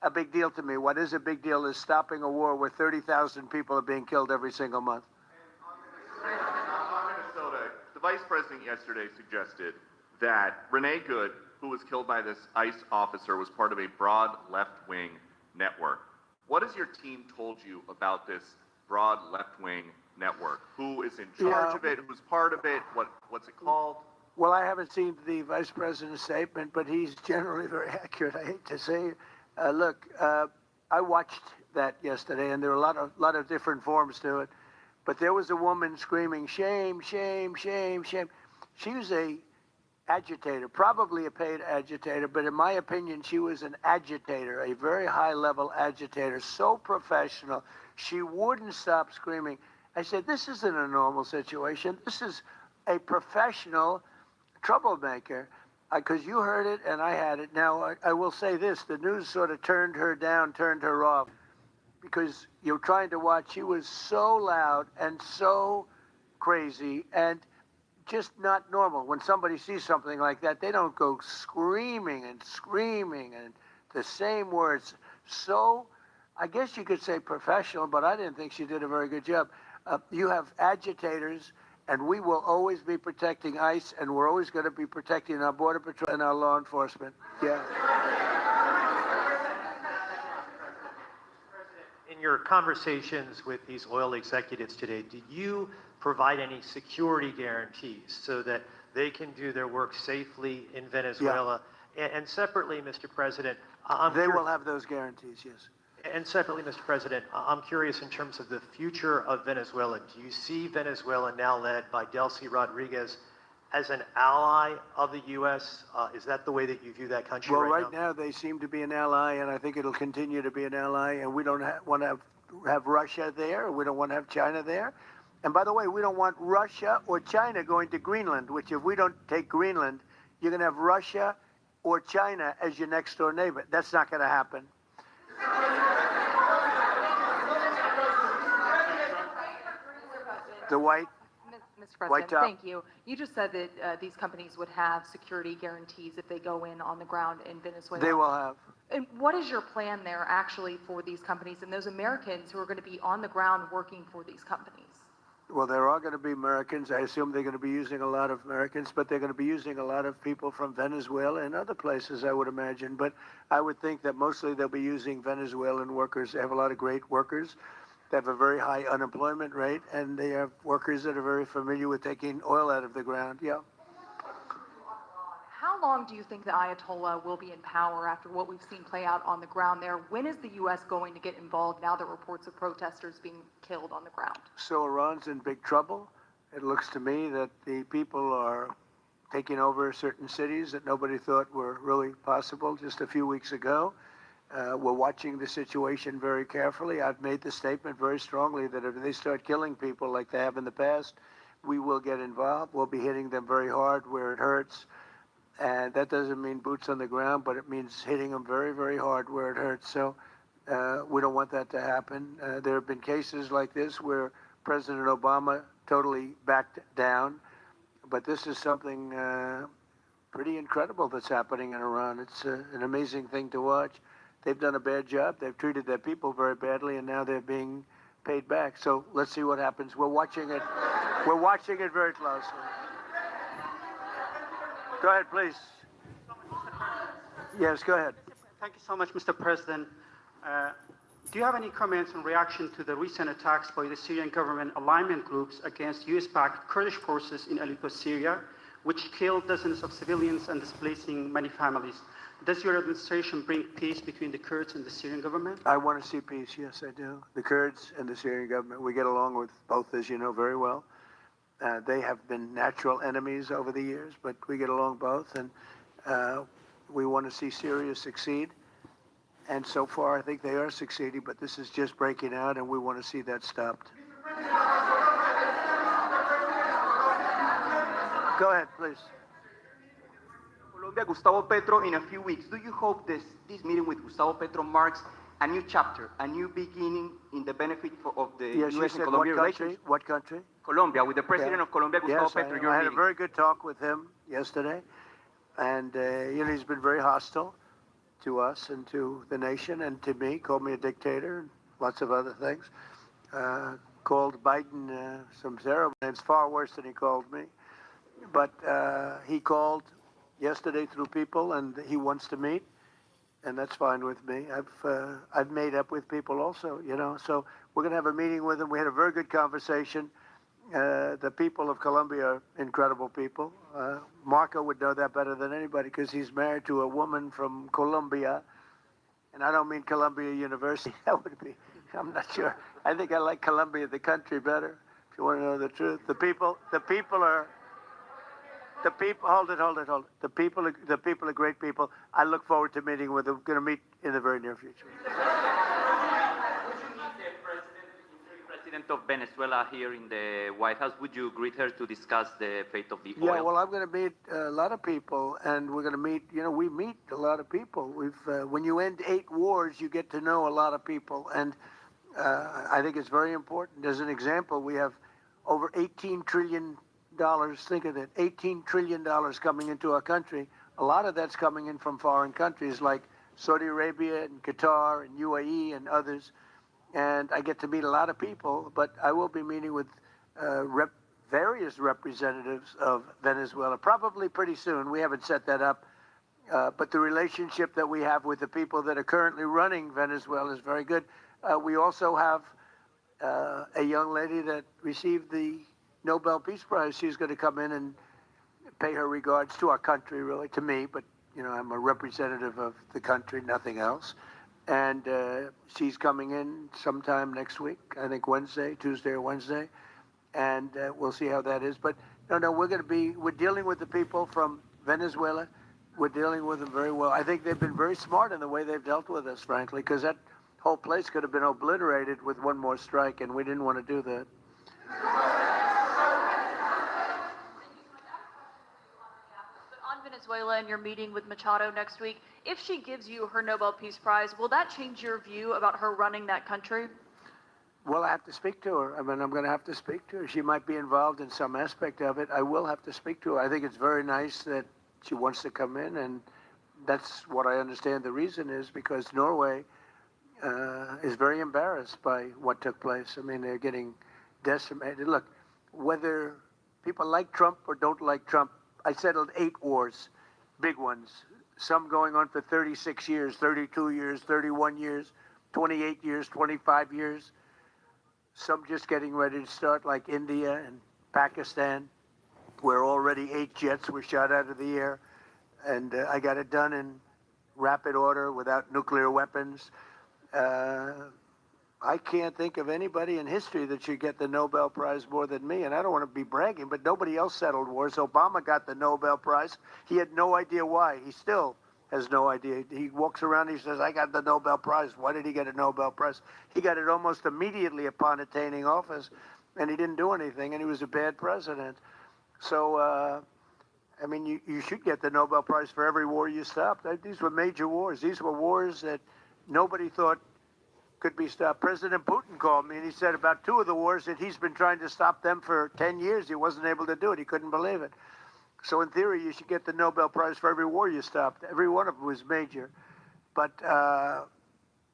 a big deal to me. What is a big deal is stopping a war where 30,000 people are being killed every single month. On Minnesota, the vice president yesterday suggested that Renee Good, who was killed by this ICE officer, was part of a broad left-wing network. What has your team told you about this broad left-wing network? Who is in charge of it? Who's part of it? What's it called? Well, I haven't seen the vice president's statement, but he's generally very accurate. I hate to say it. Look, I watched that yesterday, and there were a lot of different forms to it. But there was a woman screaming, "Shame, shame, shame, shame." She was a agitator, probably a paid agitator, but in my opinion, she was an agitator, a very high-level agitator, so professional. She wouldn't stop screaming. I said, this isn't a normal situation. This is a professional troublemaker, because you heard it and I had it. Now, I will say this. The news sort of turned her down, turned her off, because you're trying to watch. She was so loud and so crazy and just not normal. When somebody sees something like that, they don't go screaming and the same words. So I guess you could say professional, but I didn't think she did a very good job. You have agitators, and we will always be protecting ICE, and we're always going to be protecting our Border Patrol and our law enforcement. Yeah. In your conversations with these oil executives today, did you provide any security guarantees so that they can do their work safely in Venezuela? Yeah. And separately, Mr. President, they will have those guarantees, yes. And separately, Mr. President, I'm curious in terms of the future of Venezuela. Do you see Venezuela, now led by Delcy Rodriguez, as an ally of the U.S.? Is that the way that you view that country right now? They seem to be an ally, and I think it'll continue to be an ally, and we don't want to have Russia there. We don't want to have China there. And by the way, we don't want Russia or China going to Greenland, which if we don't take Greenland, you're going to have Russia or China as your next door neighbor. That's not going to happen. The white. Mr. President, thank you. You just said that these companies would have security guarantees if they go in on the ground in Venezuela. They will have. And what is your plan there actually for these companies and those Americans who are going to be on the ground working for these companies? Well, there are going to be Americans. I assume they're going to be using a lot of Americans, but they're going to be using a lot of people from Venezuela and other places, I would imagine. But I would think that mostly they'll be using Venezuelan workers. They have a lot of great workers. They have a very high unemployment rate, and they have workers that are very familiar with taking oil out of the ground. Yeah. How long do you think the Ayatollah will be in power after what we've seen play out on the ground there? When is the U.S. going to get involved now that reports of protesters being killed on the ground? So Iran's in big trouble. It looks to me that the people are taking over certain cities that nobody thought were really possible just a few weeks ago. We're watching the situation very carefully. I've made the statement very strongly that if they start killing people like they have in the past, we will get involved. We'll be hitting them very hard where it hurts. And that doesn't mean boots on the ground, but it means hitting them very, very hard where it hurts. So we don't want that to happen. There have been cases like this where President Obama totally backed down. But this is something pretty incredible that's happening in Iran. It's an amazing thing to watch. They've done a bad job. They've treated their people very badly, and now they're being paid back. So let's see what happens. We're watching it. We're watching it very closely. Go ahead, please. Yes, go ahead. Thank you so much, Mr. President. Do you have any comments in reaction to the recent attacks by the Syrian government alignment groups against US-backed Kurdish forces in Aleppo, Syria, which killed dozens of civilians and displacing many families? Does your administration bring peace between the Kurds and the Syrian government? I want to see peace, yes, I do. The Kurds and the Syrian government, we get along with both, as you know very well. They have been natural enemies over the years, but we get along both, and we want to see Syria succeed. And so far, I think they are succeeding, but this is just breaking out, and we want to see that stopped. Go ahead, please. Colombia, Gustavo Petro, in a few weeks. Do you hope this meeting with Gustavo Petro marks a new chapter, a new beginning in the benefit of the U.S. and Colombia relations? What country? Colombia, with the president of Colombia, Gustavo Petro. I had a very good talk with him yesterday, and he's been very hostile to us and to the nation and to me. Called me a dictator and lots of other things. Called Biden some terrible names, far worse than he called me. But he called yesterday through people, and he wants to meet, and that's fine with me. I've made up with people also, So we're going to have a meeting with him. We had a very good conversation. The people of Colombia are incredible people. Marco would know that better than anybody because he's married to a woman from Colombia, and I don't mean Columbia University. That would be, I'm not sure. I think I like Colombia, the country, better. If you want to know the truth, the people are. Hold it. The people are great people. I look forward to meeting with them. Going to meet in the very near future. President of Venezuela here in the White House. Would you greet her to discuss the fate of the oil? Yeah, well, I'm going to meet a lot of people, and we're going to meet. We meet a lot of people. When you end 8 wars, you get to know a lot of people, and I think it's very important. As an example, we have over $18 trillion. Think of that, $18 trillion coming into our country. A lot of that's coming in from foreign countries like Saudi Arabia and Qatar and UAE and others. And I get to meet a lot of people, but I will be meeting with various representatives of Venezuela, probably pretty soon. We haven't set that up. But the relationship that we have with the people that are currently running Venezuela is very good. We also have a young lady that received the Nobel Peace Prize. She's going to come in and pay her regards to our country, really, to me, but, I'm a representative of the country, nothing else. And she's coming in sometime next week, I think Tuesday or Wednesday, and we'll see how that is. But, no, we're dealing with the people from Venezuela. We're dealing with them very well. I think they've been very smart in the way they've dealt with us, frankly, because that whole place could have been obliterated with one more strike, and we didn't want to do that. Venezuela and your meeting with Machado next week, if she gives you her Nobel Peace Prize, will that change your view about her running that country? Well, I have to speak to her. I'm going to have to speak to her. She might be involved in some aspect of it. I will have to speak to her. I think it's very nice that she wants to come in, and that's what I understand the reason is, because Norway is very embarrassed by what took place. I mean, they're getting decimated. Look, whether people like Trump or don't like Trump, I settled 8 wars, big ones, some going on for 36 years, 32 years, 31 years, 28 years, 25 years, some just getting ready to start, like India and Pakistan, where already 8 jets were shot out of the air, and I got it done in rapid order without nuclear weapons. I can't think of anybody in history that should get the Nobel Prize more than me, and I don't want to be bragging, but nobody else settled wars. Obama got the Nobel Prize. He had no idea why. He still has no idea. He walks around, he says, I got the Nobel Prize. Why did he get a Nobel Prize? He got it almost immediately upon attaining office, and he didn't do anything, and he was a bad president. So, I mean, you should get the Nobel Prize for every war you stopped. These were major wars. These were wars that nobody thought could be stopped. President Putin called me, and he said about 2 of the wars that he's been trying to stop them for 10 years. He wasn't able to do it. He couldn't believe it. So in theory, you should get the Nobel Prize for every war you stopped. Every one of them was major. But I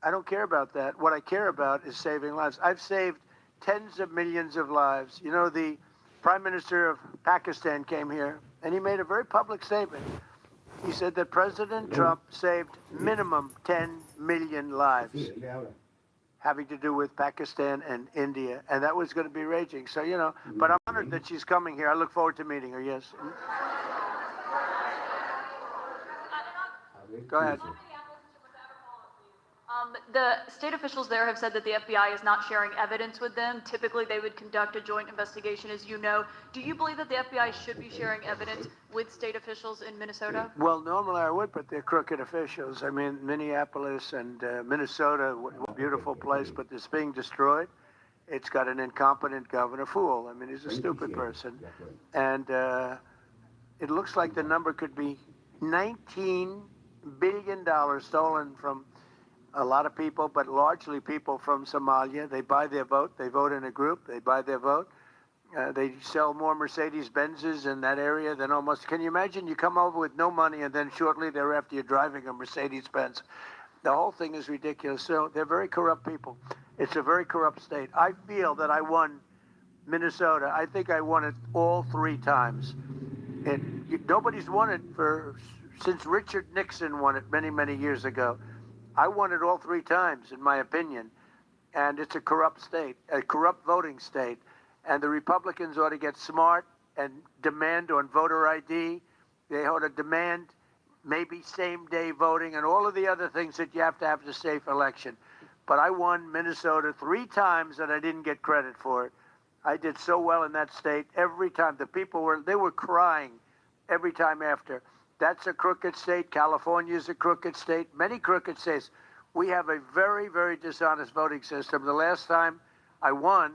don't care about that. What I care about is saving lives. I've saved tens of millions of lives. The Prime Minister of Pakistan came here, and he made a very public statement. He said that President Trump saved minimum 10 million lives having to do with Pakistan and India, and that was going to be raging. So, you know, but I'm honored that she's coming here. I look forward to meeting her, yes. Go ahead. The state officials there have said that the FBI is not sharing evidence with them. Typically, they would conduct a joint investigation, as you know. Do you believe that the FBI should be sharing evidence with state officials in Minnesota? Well, normally I would, but they're crooked officials. I mean, Minneapolis and Minnesota, what a beautiful place, but it's being destroyed. It's got an incompetent governor, fool. I mean, he's a stupid person. And it looks like the number could be $19 billion stolen from a lot of people, but largely people from Somalia. They buy their vote. They vote in a group. They buy their vote. They sell more Mercedes-Benzes in that area than almost. Can you imagine? You come over with no money, and then shortly thereafter you're driving a Mercedes-Benz. The whole thing is ridiculous. So they're very corrupt people. It's a very corrupt state. I feel that I won Minnesota. I think I won it all 3 times. Nobody's won it since Richard Nixon won it many, many years ago. I won it all 3 times, in my opinion. And it's a corrupt state, a corrupt voting state. And the Republicans ought to get smart and demand on voter ID. They ought to demand maybe same-day voting and all of the other things that you have to have to safe election. But I won Minnesota 3 times, and I didn't get credit for it. I did so well in that state every time. The people were crying every time after. That's a crooked state. California is a crooked state. Many crooked states. We have a very, very dishonest voting system. The last time I won,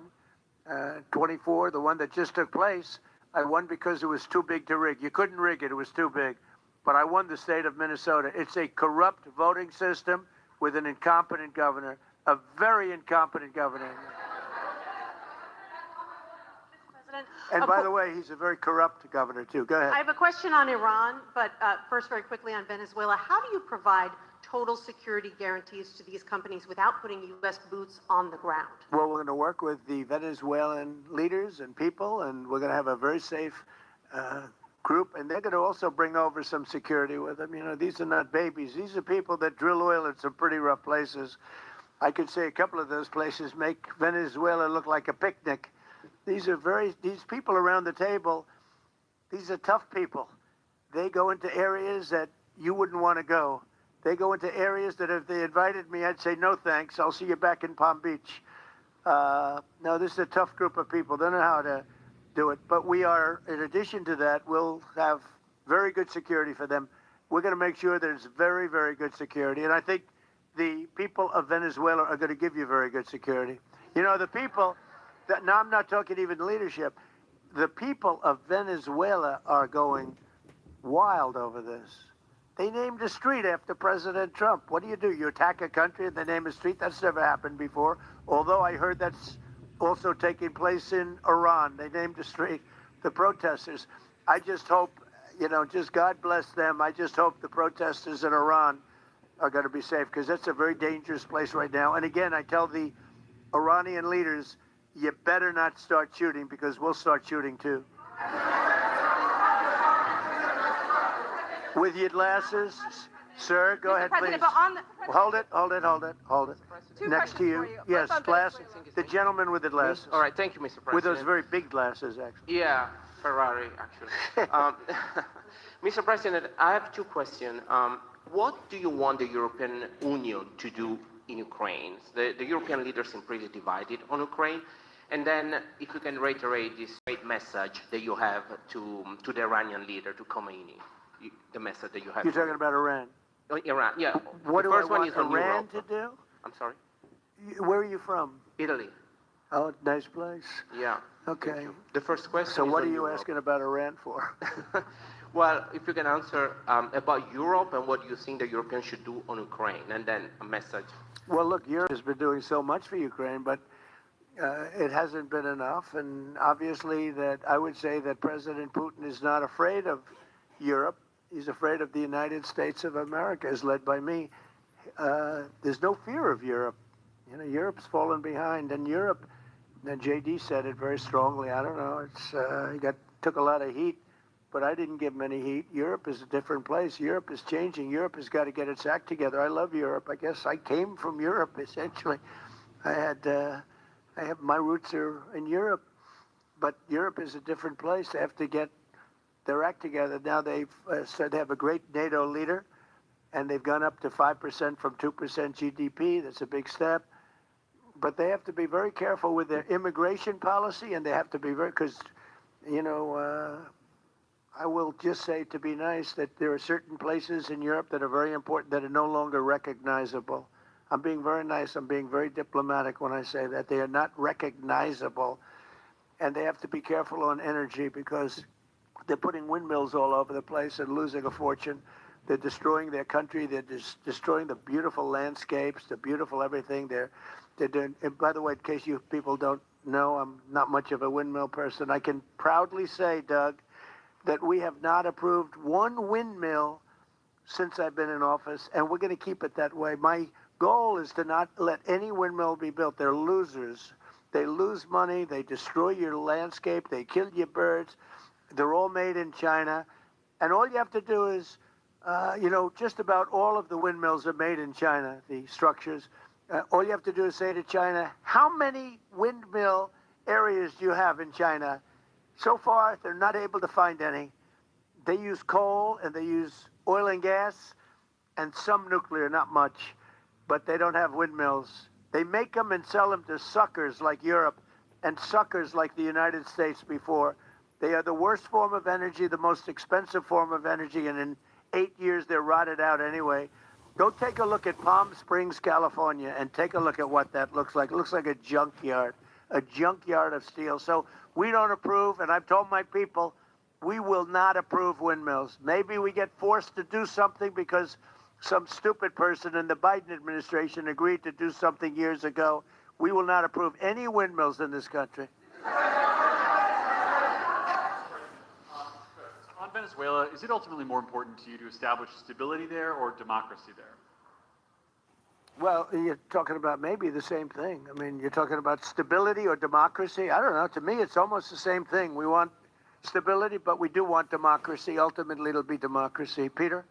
24, the one that just took place, I won because it was too big to rig. You couldn't rig it. It was too big. But I won the state of Minnesota. It's a corrupt voting system with an incompetent governor, a very incompetent governor. And by the way, he's a very corrupt governor, too. Go ahead. I have a question on Iran, but first, very quickly on Venezuela. How do you provide total security guarantees to these companies without putting U.S. boots on the ground? Well, we're going to work with the Venezuelan leaders and people, and we're going to have a very safe group. And they're going to also bring over some security with them. You know, these are not babies. These are people that drill oil in some pretty rough places. I could say a couple of those places make Venezuela look like a picnic. These people around the table, these are tough people. They go into areas that you wouldn't want to go. They go into areas that if they invited me, I'd say, no thanks, I'll see you back in Palm Beach. No, this is a tough group of people. They know how to do it. But we are, in addition to that, we'll have very good security for them. We're going to make sure there's very, very good security. And I think the people of Venezuela are going to give you very good security. You know, the people... Now, I'm not talking even leadership. The people of Venezuela are going wild over this. They named a street after President Trump. What do? You attack a country and they name a street? That's never happened before. Although I heard that's also taking place in Iran. They named a street. The protesters. I just hope, you know, just God bless them. I just hope the protesters in Iran are going to be safe because that's a very dangerous place right now. And again, I tell the Iranian leaders, you better not start shooting because we'll start shooting too. With your glasses, sir, go ahead, please. Hold it. Next to you. Yes, glasses. The gentleman with the glasses. All right, thank you, Mr. President. With those very big glasses, actually. Yeah, Ferrari, actually. Mr. President, I have 2 questions. What do you want the European Union to do in Ukraine? The European leaders seem pretty divided on Ukraine. And then, if you can reiterate this great message that you have to the Iranian leader, to Khomeini, the message that you have. You're talking about Iran? Iran, yeah. What the do first I want one is on Iran Europe. to do? I'm sorry? Where are you from? Italy. Oh, nice place. Yeah. Okay. The first question So is what on are you Europe. asking about Iran for? Well, if you can answer about Europe and what you think the Europeans should do on Ukraine, and then a message. Well, look, Europe has been doing so much for Ukraine, but it hasn't been enough. And obviously that I would say that President Putin is not afraid of Europe. He's afraid of the United States of America, as led by me. There's no fear of Europe. You know, Europe's fallen behind. And Europe, and JD said it very strongly, I don't know, he took a lot of heat but I didn't give them any heat. Europe is a different place. Europe is changing. Europe has got to get its act together. I love Europe. I guess I came from Europe, essentially. I have my roots are in Europe, but Europe is a different place. They have to get their act together. Now they've said they have a great NATO leader, and they've gone up to 5% from 2% GDP. That's a big step. But they have to be very careful with their immigration policy, and they have to be very, because, you know, I will just say, to be nice, that there are certain places in Europe that are very important that are no longer recognizable. I'm being very nice. I'm being very diplomatic when I say that. They are not recognizable. And they have to be careful on energy because they're putting windmills all over the place and losing a fortune. They're destroying their country. They're destroying the beautiful landscapes, the beautiful everything. They're doing, and by the way, in case you people don't know, I'm not much of a windmill person. I can proudly say, Doug, that we have not approved one windmill since I've been in office, and we're going to keep it that way. My goal is to not let any windmill be built. They're losers. They lose money. They destroy your landscape. They kill your birds. They're all made in China. And all you have to do is, you know, just about all of the windmills are made in China, the structures. All you have to do is say to China, how many windmill areas do you have in China? So far, they're not able to find any. They use coal and they use oil and gas and some nuclear, not much, but they don't have windmills. They make them and sell them to suckers like Europe and suckers like the United States before. They are the worst form of energy, the most expensive form of energy, and in 8 years they're rotted out anyway. Go take a look at Palm Springs, California, and take a look at what that looks like. It looks like a junkyard of steel. So we don't approve, and I've told my people, we will not approve windmills. Maybe we get forced to do something because some stupid person in the Biden administration agreed to do something years ago. We will not approve any windmills in this country. On Venezuela, is it ultimately more important to you to establish stability there or democracy there? Well, you're talking about maybe the same thing. I mean, you're talking about stability or democracy. I don't know. To me, it's almost the same thing. We want stability, but we do want democracy. Ultimately, it'll be democracy. Peter?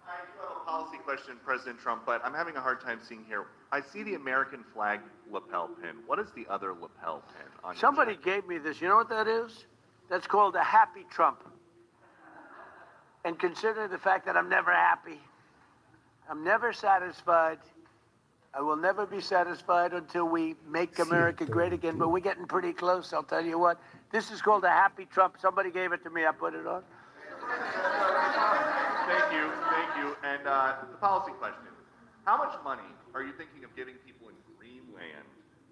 I do have a policy question, President Trump, but I'm having a hard time seeing here. I see the American flag lapel pin. What is the other lapel pin on your Somebody jacket? gave me this. You know what that is? That's called a happy Trump. And consider the fact that I'm never happy. I'm never satisfied. I will never be satisfied until we make America great again, but we're getting pretty close, I'll tell you what. This is called a happy Trump. Somebody gave it to me. I put it on. Thank you. And the policy question. How much money are you thinking of giving people in Greenland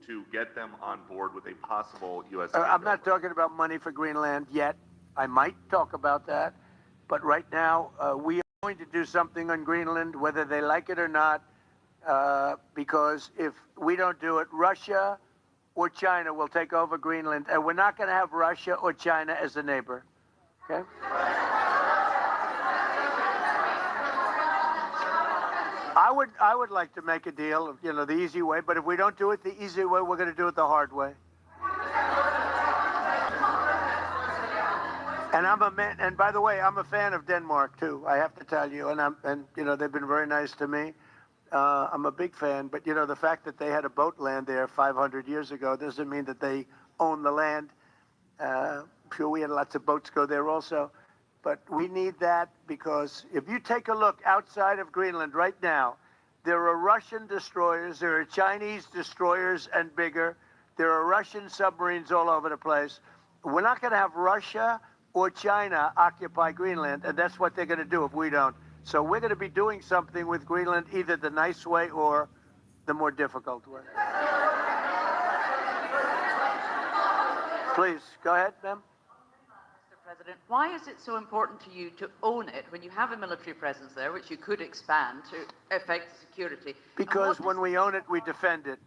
to get them on board with a possible U.S. I'm not talking about money for Greenland yet. I might talk about that. But right now, we are going to do something on Greenland, whether they like it or not, because if we don't do it, Russia or China will take over Greenland, and we're not going to have Russia or China as a neighbor. Okay? I would like to make a deal, you know, the easy way, but if we don't do it the easy way, we're going to do it the hard way. And I'm a man, and by the way, I'm a fan of Denmark too. I have to tell you, and you know, they've been very nice to me. I'm a big fan, but you know, the fact that they had a boat land there 500 years ago doesn't mean that they own the land. I'm sure we had lots of boats go there also, but we need that because if you take a look outside of Greenland right now, there are Russian destroyers, there are Chinese destroyers and bigger, there are Russian submarines all over the place. We're not going to have Russia or China occupy Greenland, and that's what they're going to do if we don't. So we're going to be doing something with Greenland, either the nice way or the more difficult way. Please, go ahead, ma'am. Mr. President, why is it so important to you to own it when you have a military presence there, which you could expand to affect security? Because when we own it, we defend it.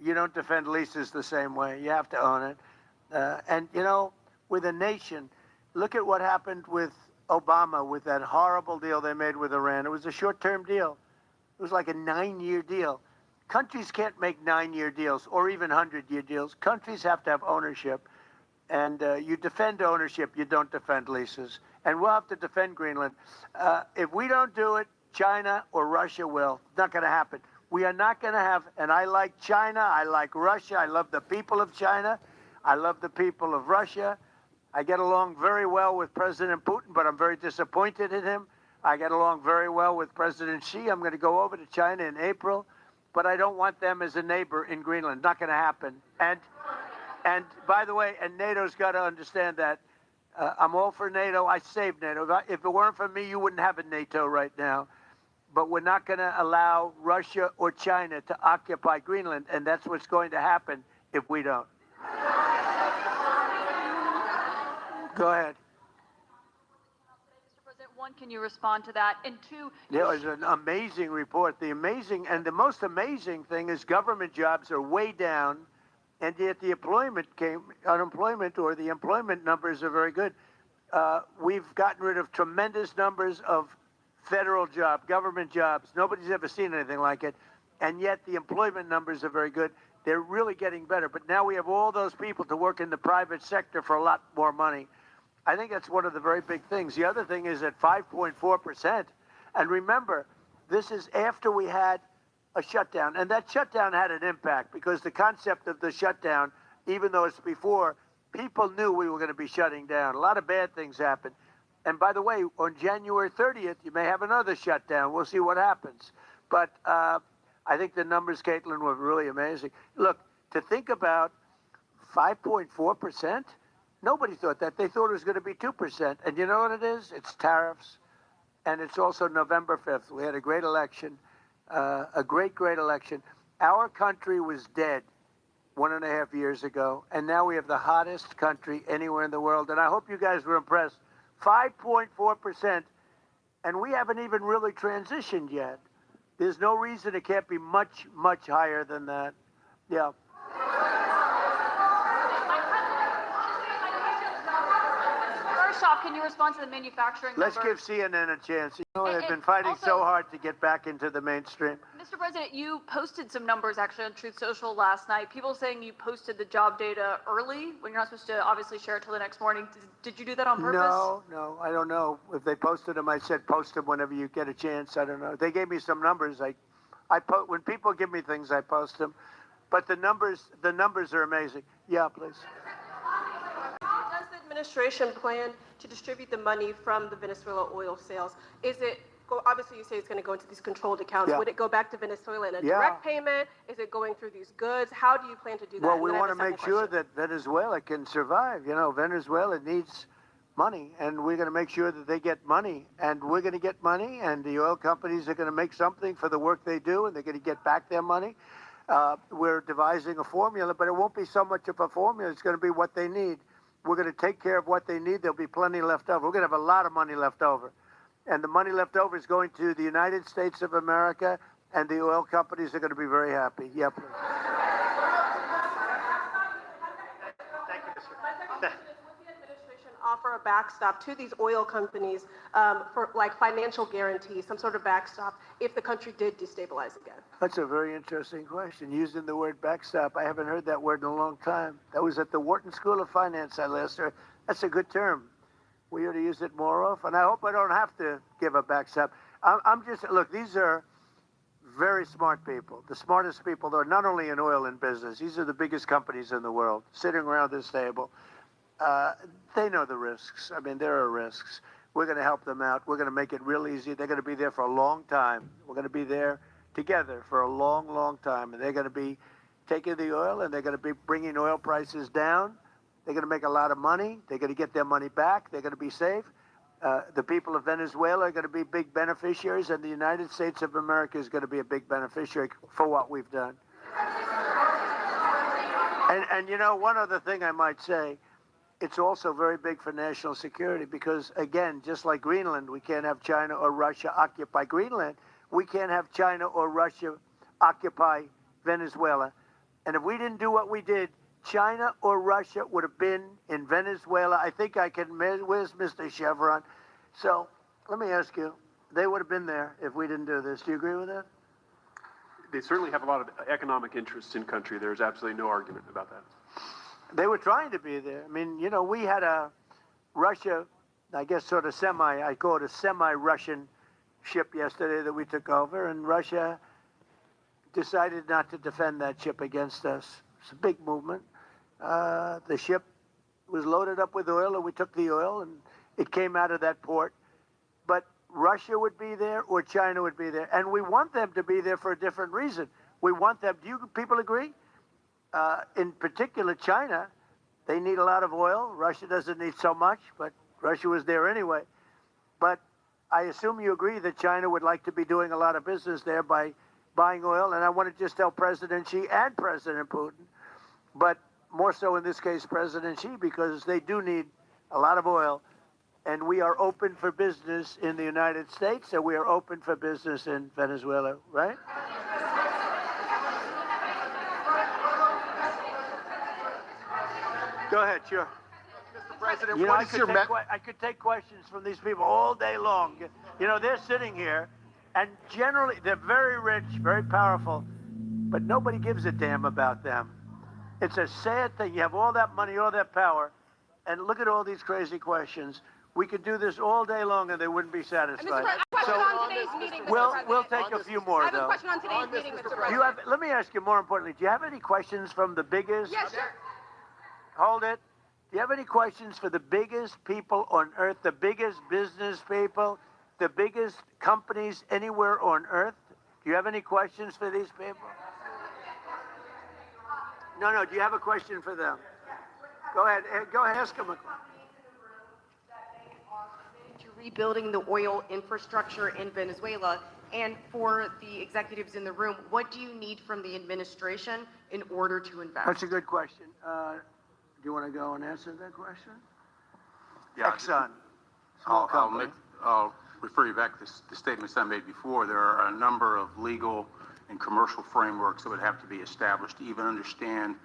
You don't defend leases the same way. You have to own it. And, you know, with a nation, look at what happened with Obama, with that horrible deal they made with Iran. It was a short-term deal. It was like a 9-year deal. Countries can't make 9-year deals or even 100-year deals. Countries have to have ownership. And you defend ownership, you don't defend leases. and we'll have to defend Greenland. If we don't do it, China or Russia will. It's not going to happen. We are not going to have, and I like China, I like Russia, I love the people of China, I love the people of Russia. I get along very well with President Putin, but I'm very disappointed in him. I get along very well with President Xi. I'm going to go over to China in April, but I don't want them as a neighbor in Greenland. Not going to happen. And by the way, and NATO's got to understand that. I'm all for NATO. I saved NATO. If it weren't for me, you wouldn't have a NATO right now. But we're not going to allow Russia or China to occupy Greenland, and that's what's going to happen if we don't. Go ahead. Mr. President, one, can you respond to that? And two, It was an amazing report. The most amazing thing is government jobs are way down, and yet the unemployment or the employment numbers are very good. We've gotten rid of tremendous numbers of federal government jobs. Nobody's ever seen anything like it, and yet the employment numbers are very good. They're really getting better. But now we have all those people to work in the private sector for a lot more money. I think that's one of the very big things. The other thing is at 5.4%. And remember, this is after we had a shutdown. And that shutdown had an impact because the concept of the shutdown, even though it's before, people knew we were going to be shutting down. A lot of bad things happened. And by the way, on January 30th, you may have another shutdown. We'll see what happens. But I think the numbers, Caitlin, were really amazing. Look, to think about 5.4%, nobody thought that. They thought it was going to be 2%. And you know what it is? It's tariffs. And it's also November 5th. We had a great election, a great election. Our country was dead 1.5 years ago. And now we have the hottest country anywhere in the world. And I hope you guys were impressed. 5.4%. And we haven't even really transitioned yet. There's no reason it can't be much, much higher than that. Yeah. first off, can you respond to the manufacturing Let's number? give CNN a chance. You know, they've been fighting so hard to get back into the mainstream. Mr. President, you posted some numbers actually on Truth Social last night. People saying you posted the job data early when you're not supposed to obviously share it till the next morning. Did you do that on purpose? No, I don't know. If they posted them, I said post them whenever you get a chance. I don't know. They gave me some numbers. When people give me things, I post them. But the numbers are amazing. Yeah, please. How does the administration plan to distribute the money from the Venezuela oil sales? Is it, obviously you say it's going to go into these controlled accounts. Yeah. Would it go back to Venezuela in a Yeah. direct payment? Is it going through these goods? How do you plan to do that? Well, And we then I want have to a make second sure question. that Venezuela can survive. You know, Venezuela needs money, and we're going to make sure that they get money, and we're going to get money, and the oil companies are going to make something for the work they do, and they're going to get back their money. We're devising a formula, but it won't be so much of a formula. It's going to be what they need. We're going to take care of what they need. There'll be plenty left over. We're going to have a lot of money left over. And the money left over is going to the United States of America, and the oil companies are going to be very happy. Yeah, please. Offer a backstop to these oil companies for like financial guarantees, some sort of backstop if the country did destabilize again? That's a very interesting question. Using the word backstop, I haven't heard that word in a long time. That was at the Wharton School of Finance I last heard. That's a good term. We ought to use it more often. I hope I don't have to give a backstop. Look, these are very smart people, the smartest people, though, not only in oil and business. These are the biggest companies in the world sitting around this table. They know the risks. I mean, there are risks. We're going to help them out. We're going to make it real easy. They're going to be there for a long time. We're going to be there together for a long, long time. And they're going to be taking the oil, and they're going to be bringing oil prices down. They're going to make a lot of money. They're going to get their money back. They're going to be safe. The people of Venezuela are going to be big beneficiaries, and the United States of America is going to be a big beneficiary for what we've done. And you know, one other thing I might say, it's also very big for national security because, again, just like Greenland, we can't have China or Russia occupy Greenland. We can't have China or Russia occupy Venezuela. And if we didn't do what we did, China or Russia would have been in Venezuela. I think I can, where's Mr. Chevron? So let me ask you, they would have been there if we didn't do this. Do you agree with that? They certainly have a lot of economic interests in country. There's absolutely no argument about that. They were trying to be there. I mean, you know, we had Russia I guess sort of I call it a semi-Russian ship yesterday that we took over, and Russia decided not to defend that ship against us. It's a big movement. The ship was loaded up with oil, and we took the oil, and it came out of that port. But Russia would be there or China would be there, and we want them to be there for a different reason. We want them, do you people agree? In particular, China, they need a lot of oil. Russia doesn't need so much, but Russia was there anyway. But I assume you agree that China would like to be doing a lot of business there by buying oil. And I want to just tell President Xi and President Putin, but more so in this case, President Xi, because they do need a lot of oil. And we are open for business in the United States, and we are open for business in Venezuela, right? Go ahead, sure. Mr. President, You know, what I is your I could take questions from these people all day long. You know, they're sitting here, and generally they're very rich, very powerful, but nobody gives a damn about them. It's a sad thing. You have all that money, all that power, and look at all these crazy questions. We could do this all day long, and they wouldn't be satisfied. Mr. President, I have a question on today's meeting, Mr. President. We'll take a few more, I have though. a question on today's meeting, Mr. President. Do you have? Let me ask you more importantly. Do you have any questions from the biggest? Yes, sir. Hold it. Do you have any questions for the biggest people on earth, the biggest business people, the biggest companies anywhere on earth? Do you have any questions for these people? No. Do you have a question for them? Go ahead. Go ahead. Ask them a question. To rebuilding the oil infrastructure in Venezuela, and for the executives in the room, what do you need from the administration in order to invest? That's a good question. Do you want to go and answer that question? Yeah, Exxon, small company. I'll refer you back to the statements I made before. There are a number of legal and commercial frameworks that would have to be established to even understand